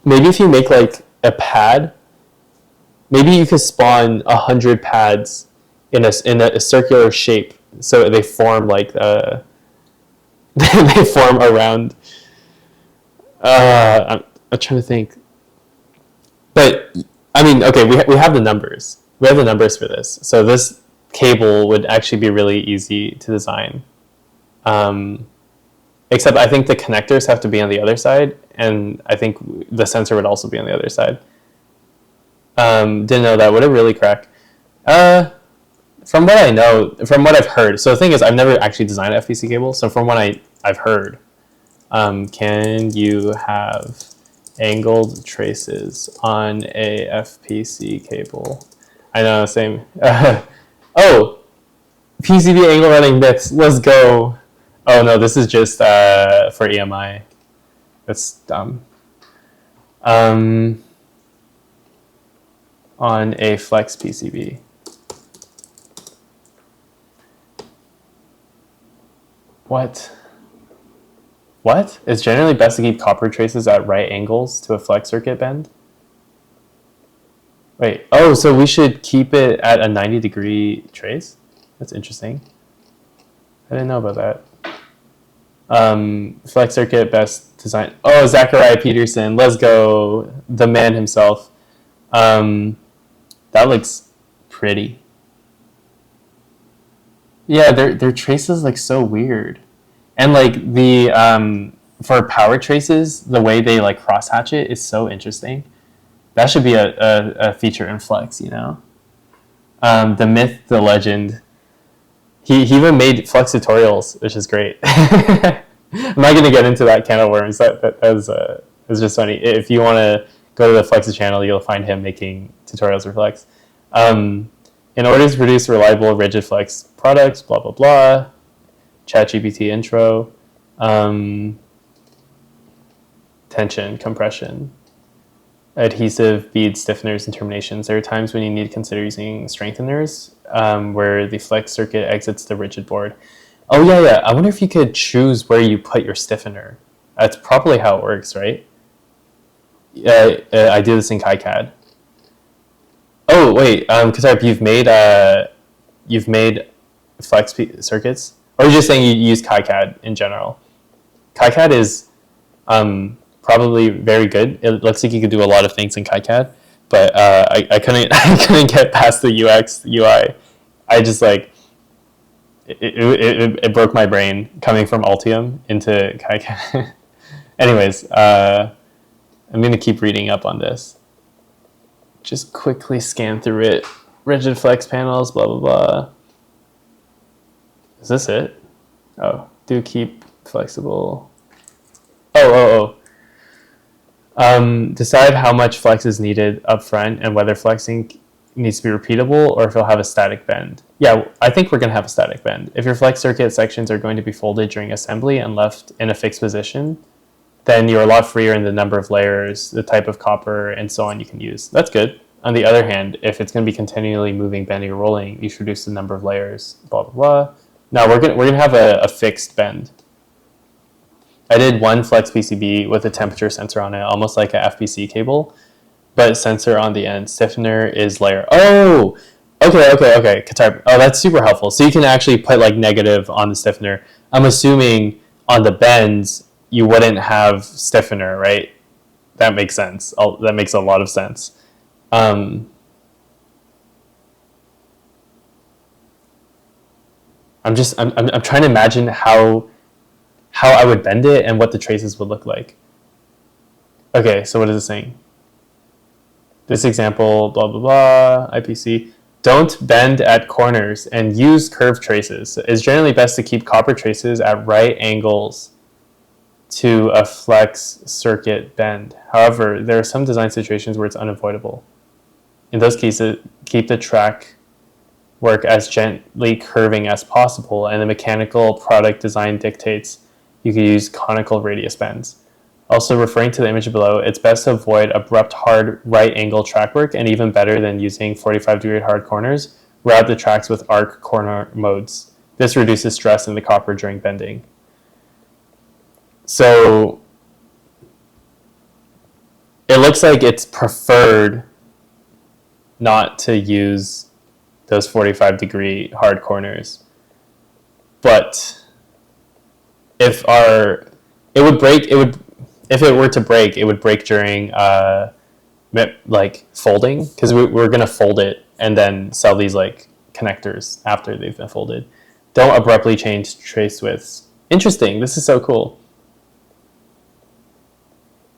Maybe if you make like a pad, maybe you could spawn 100 pads in a circular shape, so they form like they form around. I'm trying to think, but I mean, okay, we have the numbers. We have the numbers for this. So this cable would actually be really easy to design. Except I think the connectors have to be on the other side, and I think the sensor would also be on the other side. Didn't know that. Would it really crack? From what I know, from what I've heard. So the thing is, I've never actually designed an FPC cable. So from what I've heard, can you have angled traces on a FPC cable? I know, same. Oh, PCB angle running bits. Let's go. Oh no, this is just for EMI. That's dumb. On a Flex PCB. What? What? It's generally best to keep copper traces at right angles to a Flex circuit bend? Wait, oh, so we should keep it at a 90-degree trace? That's interesting. I didn't know about that. Flex circuit best design. Oh, Zachariah Peterson, let's go. The man himself. That looks pretty. Yeah, their traces look so weird. And like the for power traces, the way they like crosshatch it is so interesting. That should be a feature in Flex, you know. The myth, the legend. He even made Flex tutorials, which is great. I'm not going to get into that can of worms. That was just funny. If you want to go to the Flex's channel, you'll find him making tutorials for Flex. In order to produce reliable rigid flex products, blah, blah, blah. ChatGPT intro. Tension, compression. Adhesive, bead, stiffeners, and terminations. There are times when you need to consider using strengtheners where the flex circuit exits the rigid board. Oh, yeah. I wonder if you could choose where you put your stiffener. That's probably how it works, right? I do this in KiCad. Oh, wait. Because you've made flex circuits? Or are you just saying you use KiCad in general? KiCad is probably very good. It looks like you could do a lot of things in KiCad, but I couldn't get past the UX UI. I just like it broke my brain coming from Altium into KiCad. Anyways, I'm gonna keep reading up on this. Just quickly scan through it. Rigid flex panels, blah blah blah. Is this it? Oh, do keep flexible. Oh. Decide how much flex is needed up front and whether flexing needs to be repeatable or if you'll have a static bend. Yeah, I think we're going to have a static bend. If your flex circuit sections are going to be folded during assembly and left in a fixed position, then you're a lot freer in the number of layers, the type of copper, and so on you can use. That's good. On the other hand, if it's going to be continually moving, bending, or rolling, you should reduce the number of layers, blah, blah, blah. Now we're gonna have a fixed bend. I did one flex PCB with a temperature sensor on it, almost like a FPC cable, but sensor on the end. Stiffener is layer. Oh, okay. Qatar. Oh, that's super helpful. So you can actually put like negative on the stiffener. I'm assuming on the bends you wouldn't have stiffener, right? That makes sense. That makes a lot of sense. I'm trying to imagine how I would bend it and what the traces would look like. Okay, so what is it saying? This example, blah, blah, blah, IPC. Don't bend at corners and use curved traces. It's generally best to keep copper traces at right angles to a flex circuit bend. However, there are some design situations where it's unavoidable. In those cases, keep the track work as gently curving as possible, and the mechanical product design dictates you can use conical radius bends. Also, referring to the image below, it's best to avoid abrupt hard right angle track work, and even better than using 45-degree hard corners, route the tracks with arc corner modes. This reduces stress in the copper during bending. So it looks like it's preferred not to use those 45-degree hard corners. But if it would break during like folding, because we're gonna fold it and then sell these like connectors after they've been folded. Don't abruptly change trace widths. Interesting. This is so cool.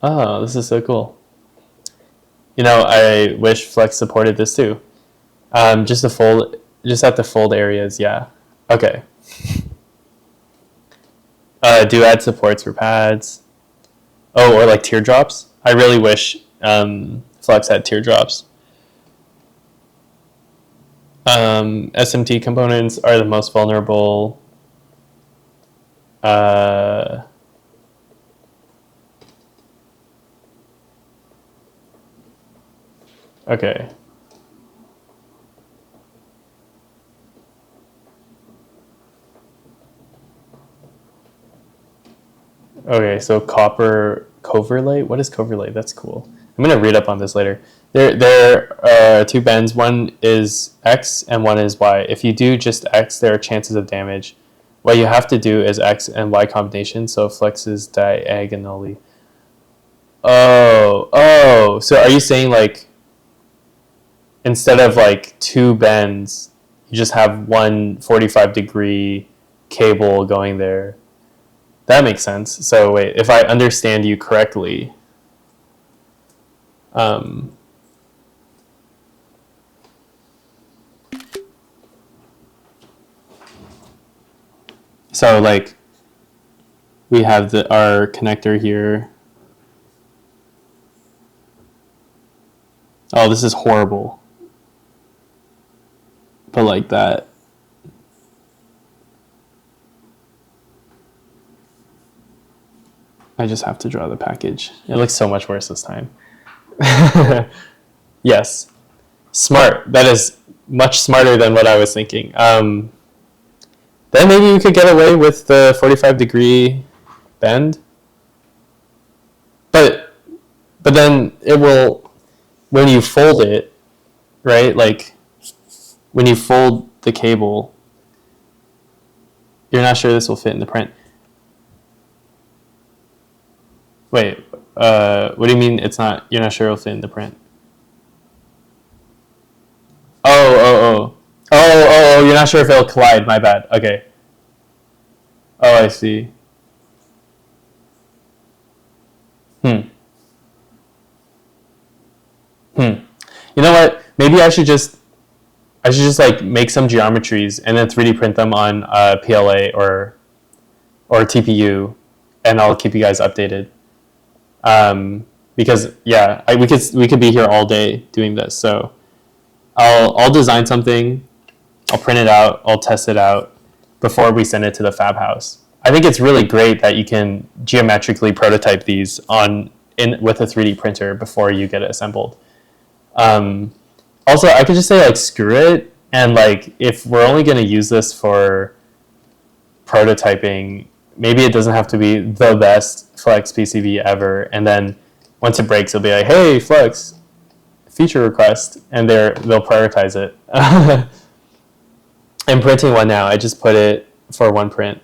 Oh, this is so cool. You know, I wish Flex supported this too. Just at the fold areas, yeah. Okay. Do add supports for pads. Oh, or like teardrops. I really wish Flex had teardrops. SMT components are the most vulnerable. Okay. Okay, so copper coverlay. What is coverlay? That's cool. I'm gonna read up on this later. There are two bends. One is X and one is Y. If you do just X, there are chances of damage. What you have to do is X and Y combination, so it flexes diagonally. Oh. So are you saying like instead of like two bends, you just have one 45-degree cable going there? That makes sense. So wait, if I understand you correctly, so like we have our connector here. Oh, this is horrible. But like that. I just have to draw the package. It looks so much worse this time. Yes. Smart. That is much smarter than what I was thinking. Then maybe we could get away with the 45-degree bend. But then it will, when you fold it, right? Like when you fold the cable, you're not sure this will fit in the print. Wait, what do you mean it's not, you're not sure it'll fit in the print? Oh, you're not sure if it'll collide, my bad. Okay. Oh, I see. You know what? Maybe I should just like make some geometries and then 3D print them on PLA or TPU, and I'll keep you guys updated. Because yeah, we could be here all day doing this. So I'll design something, I'll print it out, I'll test it out before we send it to the fab house. I think it's really great that you can geometrically prototype these with a 3D printer before you get it assembled. Also, I could just say like screw it, and like if we're only going to use this for prototyping, maybe it doesn't have to be the best Flex PCB ever. And then once it breaks, it'll be like, hey, Flex, feature request, and they'll prioritize it. I'm printing one now. I just put it for one print.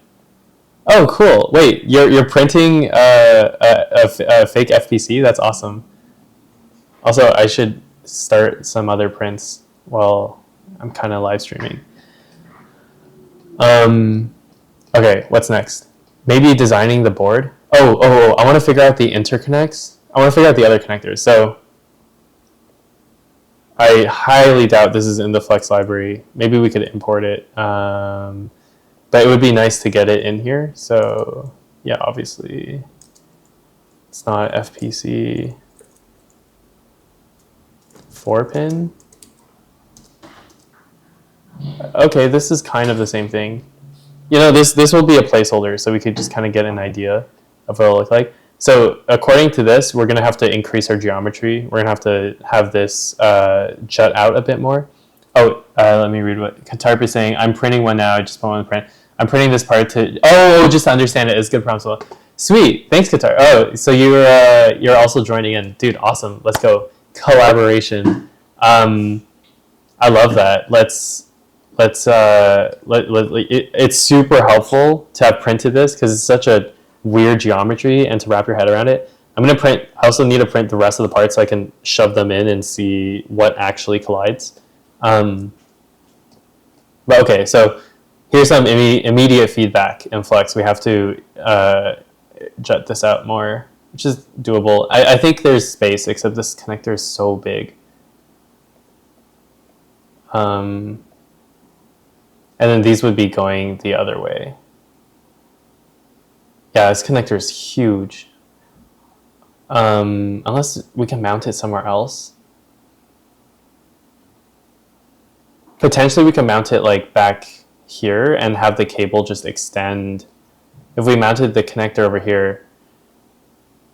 Oh, cool. Wait, you're printing a fake FPC? That's awesome. Also, I should start some other prints while I'm kind of live streaming. Okay, what's next? Maybe designing the board. Oh, I want to figure out the interconnects. I want to figure out the other connectors. So I highly doubt this is in the Flex library. Maybe we could import it. But it would be nice to get it in here. So yeah, obviously it's not FPC 4-pin. Okay, this is kind of the same thing. You know, this will be a placeholder, so we could just kind of get an idea of what it'll look like. So according to this, we're going to have to increase our geometry. We're going to have this jut out a bit more. Oh, let me read what Katarp is saying. I'm printing one now. I just put one in the print. I'm printing this part to... Oh, just to understand it. It's good problem solving. Sweet. Thanks, Katar. Oh, so you're also joining in. Dude, awesome. Let's go. Collaboration. I love that. It's super helpful to have printed this because it's such a weird geometry and to wrap your head around it. I'm going to print... I also need to print the rest of the parts so I can shove them in and see what actually collides. But okay, so here's some immediate feedback in Flex. We have to jut this out more, which is doable. I think there's space, except this connector is so big. And then these would be going the other way. Yeah, this connector is huge. Unless we can mount it somewhere else. Potentially we can mount it like back here and have the cable just extend. If we mounted the connector over here,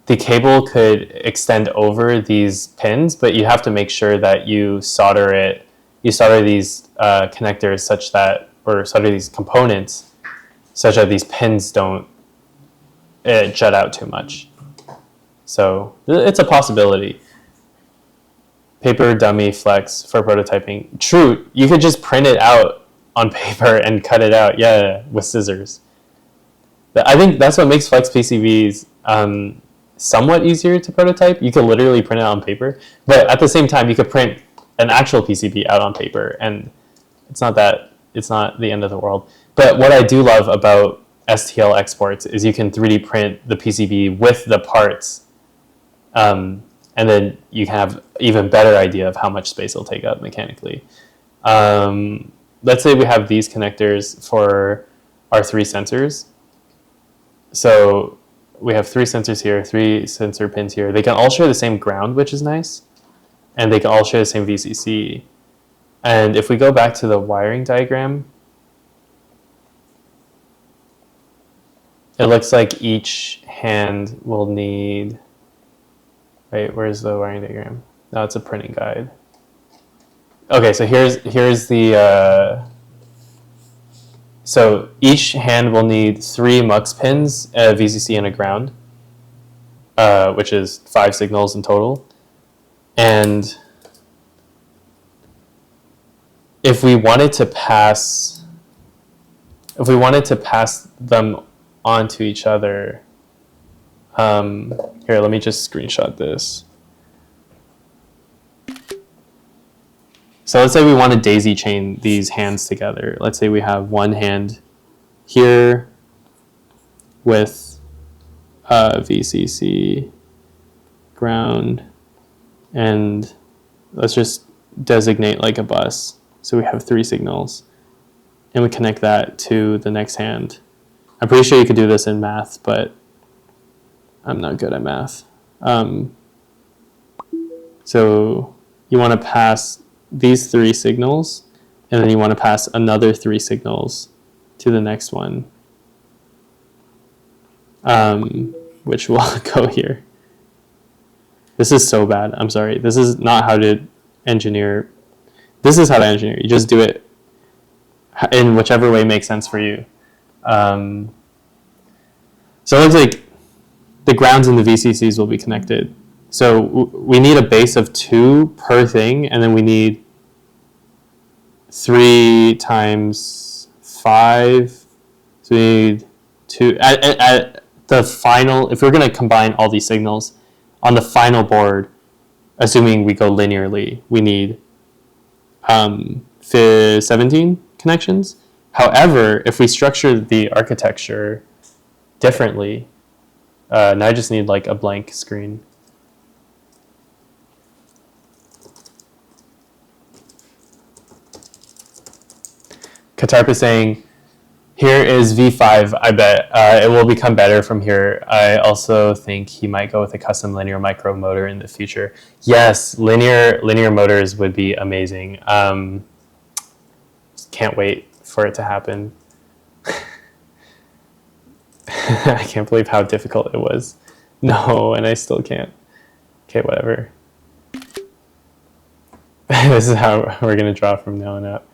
the cable could extend over these pins, but you have to make sure that you solder these connectors such that, or solder these components such that these pins don't jut out too much. So it's a possibility. Paper dummy Flex for prototyping. True, you could just print it out on paper and cut it out, yeah, with scissors. I think that's what makes Flex PCBs somewhat easier to prototype. You could literally print it on paper, but at the same time, you could print an actual PCB out on paper, and it's not the end of the world. But what I do love about STL exports is you can 3D print the PCB with the parts, and then you can have even better idea of how much space it'll take up mechanically. Let's say we have these connectors for our 3 sensors. So we have 3 sensors here, 3 sensor pins here. They can all share the same ground, which is nice. And they can all share the same VCC. And if we go back to the wiring diagram, it looks like each hand will need, wait, where's the wiring diagram? No, it's a printing guide. Okay, so here's the, so each hand will need 3 mux pins, a VCC and a ground, which is 5 signals in total. And if we wanted to pass them onto each other, here, let me just screenshot this. So let's say we want to daisy chain these hands together. Let's say we have one hand here with VCC, ground, and let's just designate like a bus. So we have 3 signals, and we connect that to the next hand. I'm pretty sure you could do this in math, but I'm not good at math. So you want to pass these 3 signals, and then you want to pass another 3 signals to the next one, which will go here. This is so bad. I'm sorry. This is not how to engineer. This is how to engineer. You just do it in whichever way makes sense for you. So it looks like the grounds and the VCCs will be connected. So we need a base of 2 per thing, and then we need 3 times 5. So we need 2. At the final, if we're going to combine all these signals, on the final board, assuming we go linearly, we need 17 connections. However, if we structure the architecture differently, now I just need like a blank screen. Katarp is saying, here is V5, I bet. It will become better from here. I also think he might go with a custom linear micro motor in the future. Yes, linear motors would be amazing. Can't wait for it to happen. I can't believe how difficult it was. No, and I still can't. Okay, whatever. This is how we're going to draw from now on out.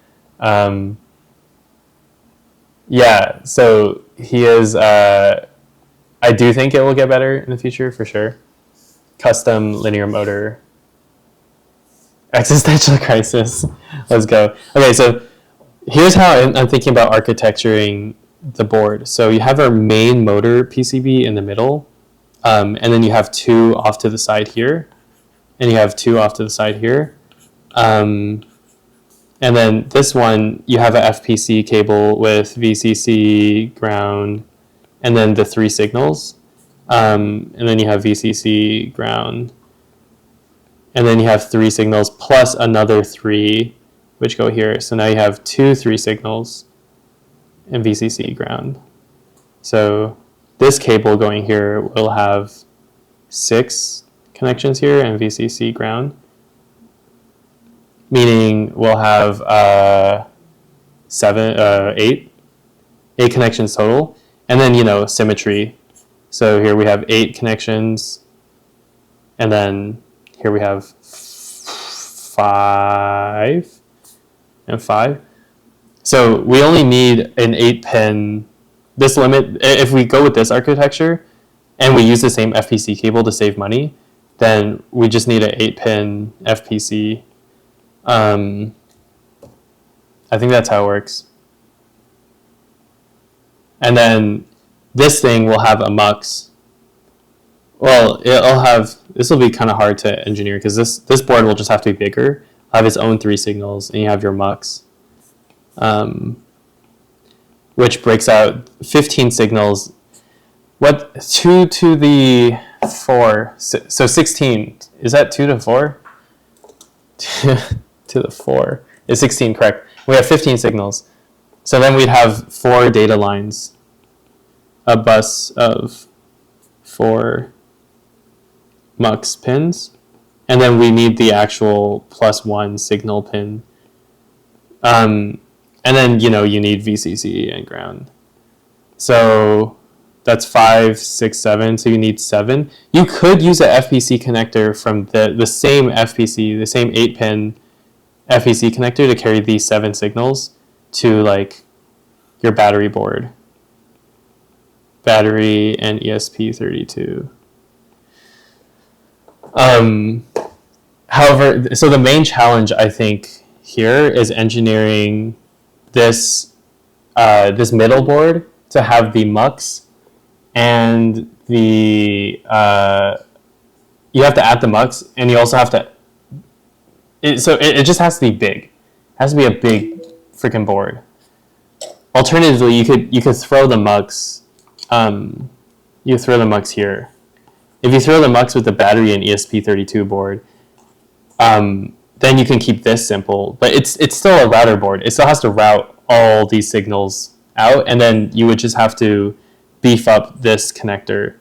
Yeah, so he is, I do think it will get better in the future, for sure. Custom linear motor. Existential crisis. Let's go. Okay, so here's how I'm thinking about architecturing the board. So you have our main motor PCB in the middle, and then you have 2 off to the side here, and you have 2 off to the side here. And then this one, you have a FPC cable with VCC, ground, and then the 3 signals. And then you have VCC, ground, and then you have 3 signals plus another 3, which go here. So now you have 2 3 signals and VCC, ground. So this cable going here will have 6 connections here and VCC, ground. Meaning we'll have 8 connections total, and then symmetry. So here we have 8 connections, and then here we have 5 and 5. So we only need an 8-pin. This limit, if we go with this architecture, and we use the same FPC cable to save money, then we just need an 8-pin FPC. I think that's how it works. And then this thing will have a mux. Well, this will be kind of hard to engineer because this board will just have to be bigger. It'll have its own 3 signals, and you have your mux, which breaks out 15 signals. What, 2 to the 4? So 16. Is that 2 to 4? To the 4 is 16, correct. We have 15 signals. So then we'd have 4 data lines, a bus of 4 mux pins, and then we need the actual +1 signal pin And then, you know, you need VCC and ground. So that's 5, 6, 7. So you need 7. You could use a FPC connector from the same FPC, the same 8-pin FPC connector to carry these 7 signals to like your battery board. Battery and ESP32. However, so the main challenge I think here is engineering this this middle board to have the mux and the you have to add the mux, and you also have to it just has to be big. It has to be a big freaking board. Alternatively, you could throw the mux you throw the mux here. If you throw the mux with the battery and ESP32 board, then you can keep this simple, but it's still a router board. It still has to route all these signals out, and then you would just have to beef up this connector.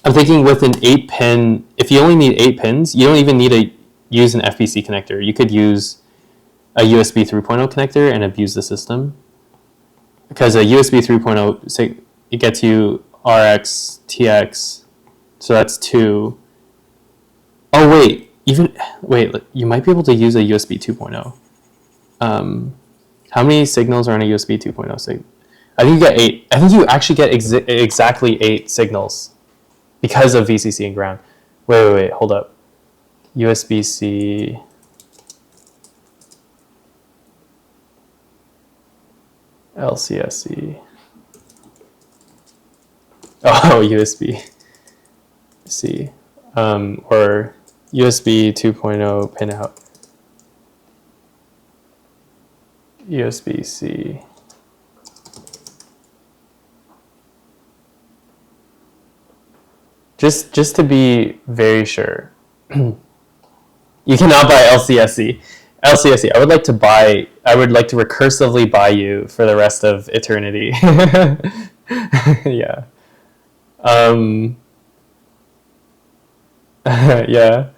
I'm thinking with an 8-pin, if you only need 8 pins, you don't even need to use an FPC connector. You could use a USB 3.0 connector and abuse the system. Because a USB 3.0, say, it gets you RX, TX, so that's 2. Oh wait, you might be able to use a USB 2.0. How many signals are on a USB 2.0 signal? I think you get 8. I think you actually get exactly 8 signals because of VCC and ground. Wait, hold up. USB-C. LCSC. Oh, USB-C. Or USB 2.0 pin out. USB-C. Just to be very sure. You cannot buy LCSC. LCSC, I would like to recursively buy you for the rest of eternity. Yeah. Yeah.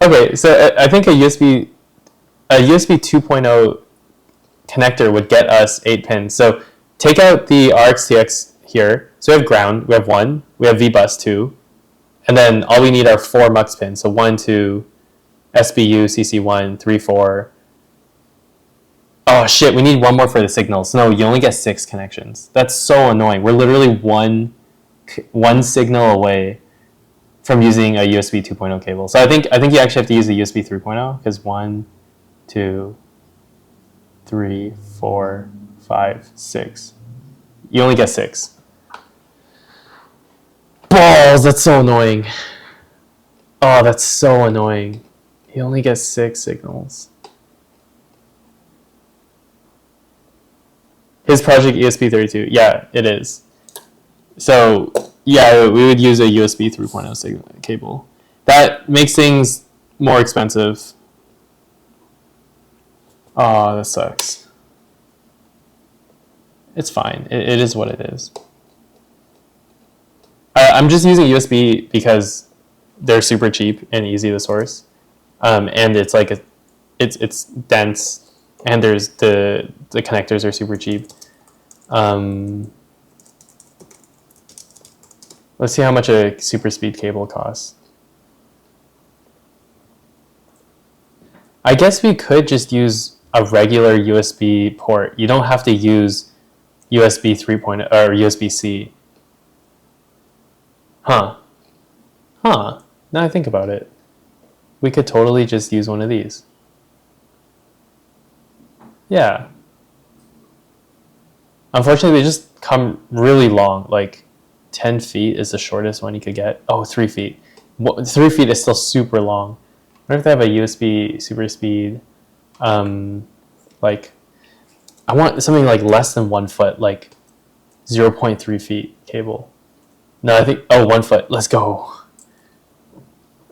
Okay, so I think a USB 2.0 connector would get us 8 pins. So take out the RxTX here. So we have ground, we have 1, we have VBus 2, and then all we need are 4 mux pins. So 1, 2, SBU, CC1, 3, 4. Oh shit, we need 1 more for the signals. No, you only get 6 connections. That's so annoying. We're literally one signal away from using a USB 2.0 cable. So I think you actually have to use a USB 3.0 because 1, 2, 3, 4, 5, 6. You only get 6. Balls, that's so annoying. Oh, that's so annoying. You only get 6 signals. His project ESP32. Yeah, it is. So, yeah, we would use a USB 3.0 signal cable. That makes things more expensive. Oh, that sucks. It's fine. It is what it is. I'm just using USB because they're super cheap and easy to source. And it's like it's dense, and there's the connectors are super cheap. Let's see how much a super speed cable costs. I guess we could just use a regular USB port. You don't have to use USB 3.0 or USB-C. Huh. Now I think about it. We could totally just use one of these. Yeah. Unfortunately, they just come really long. Like 10 feet is the shortest one you could get. Oh, 3 feet. 3 feet is still super long. I wonder if they have a USB super speed. Like, I want something like less than 1 foot, like 0.3 feet cable. No, I think, 1 foot. Let's go.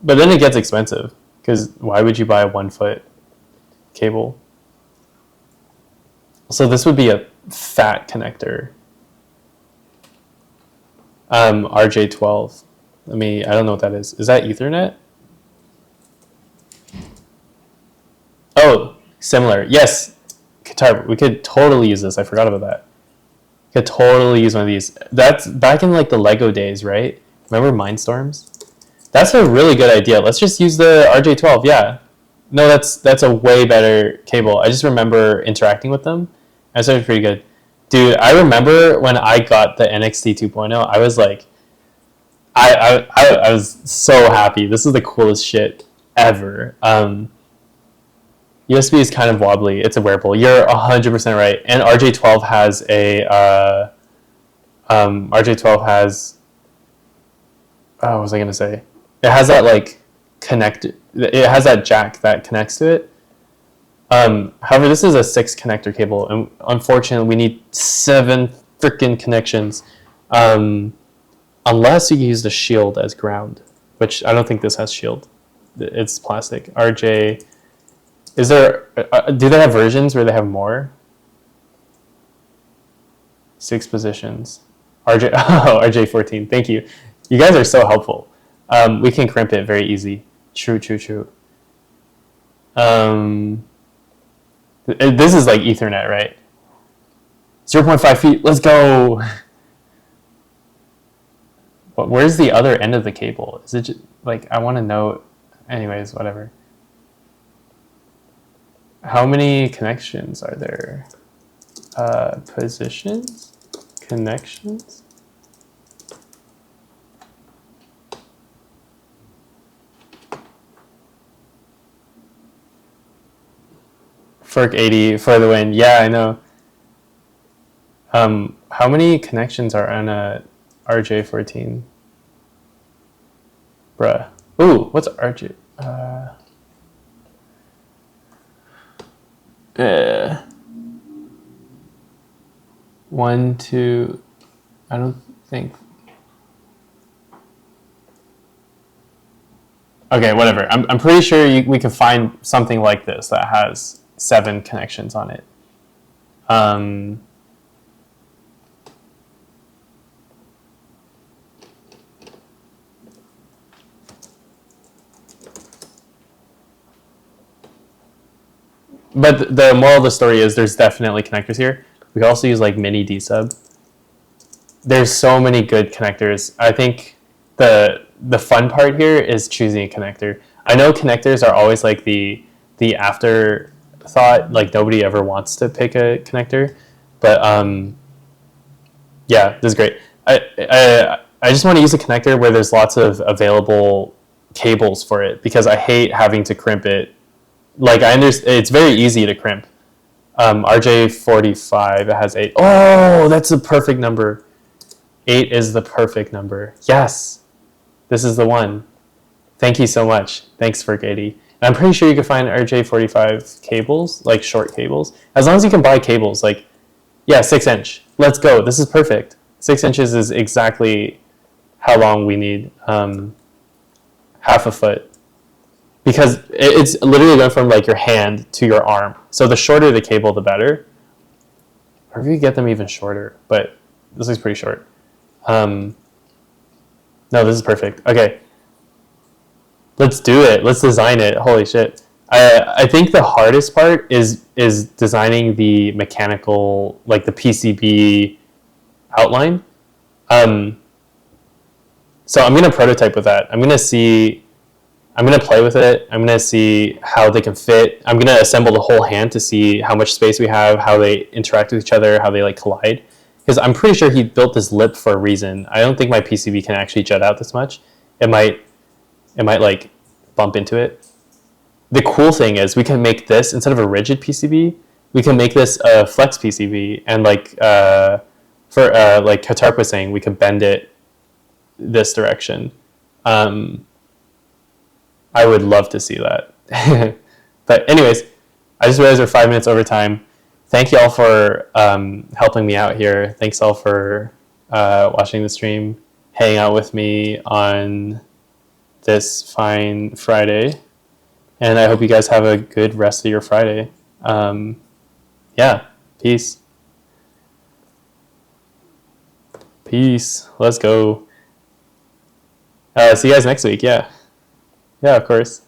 But then it gets expensive, because why would you buy a 1 foot cable? So this would be a fat connector. RJ12. I don't know what that is. Is that Ethernet? Oh, Similar. Yes, guitar. We could totally use this. I forgot about that. Could totally use one of these. That's back in like the Lego days, right? Remember Mindstorms? That's a really good idea. Let's just use the RJ12. Yeah. No, that's a way better cable. I just remember interacting with them. That's actually pretty good. Dude, I remember when I got the NXT 2.0, I was like, I was so happy. This is the coolest shit ever. USB is kind of wobbly. It's a wearable. You're 100% right. And RJ12 has RJ12 has, what was I gonna say? It has that like it has that jack that connects to it. However, this is a 6 connector cable, and unfortunately, we need 7 freaking connections. Unless you use the shield as ground, which I don't think this has shield. It's plastic. RJ, is there? Do they have versions where they have more? 6 positions. RJ, oh, RJ14. Thank you. You guys are so helpful. We can crimp it very easy. True. This is like Ethernet, right? 0.5 feet. Let's go. But where's the other end of the cable? Is it just, like, I want to know. Anyways, whatever. How many connections are there? Positions? Connections? Ferk 80 for the win. Yeah, I know. How many connections are on a RJ14? Bruh. Ooh, what's RJ? 1, 2. I don't think. Okay, whatever. I'm pretty sure we can find something like this that has 7 connections on it. But the moral of the story is there's definitely connectors here. We can also use like mini D-sub. There's so many good connectors. I think the fun part here is choosing a connector. I know connectors are always like the afterthought. Like nobody ever wants to pick a connector, but yeah, this is great. I just want to use a connector where there's lots of available cables for it because I hate having to crimp it. Like I understand, it's very easy to crimp. RJ45, it has 8. Oh, that's a perfect number. 8 is the perfect number. Yes, this is the one. Thank you so much. Thanks for Katie. And I'm pretty sure you can find RJ45 cables, like short cables, as long as you can buy cables. Like, yeah, 6-inch. Let's go. This is perfect. 6 inches is exactly how long we need. Half a foot. Because it's literally going from like your hand to your arm. So the shorter the cable, the better. Or if you get them even shorter, but this is pretty short. No, this is perfect. Okay, let's do it. Let's design it. Holy shit! I think the hardest part is designing the mechanical, like the PCB outline. So I'm gonna prototype with that. I'm gonna play with it. I'm going to see how they can fit. I'm going to assemble the whole hand to see how much space we have, how they interact with each other, how they like collide. Because I'm pretty sure he built this lip for a reason. I don't think my PCB can actually jut out this much. It might like bump into it. The cool thing is we can make this, instead of a rigid PCB, we can make this a flex PCB. And like like Katarp was saying, we can bend it this direction. I would love to see that. But anyways, I just realized we're 5 minutes over time. Thank you all for helping me out here. Thanks all for watching the stream, hanging out with me on this fine Friday. And I hope you guys have a good rest of your Friday. Yeah, peace. Peace. Let's go. See you guys next week. Yeah. Yeah, of course.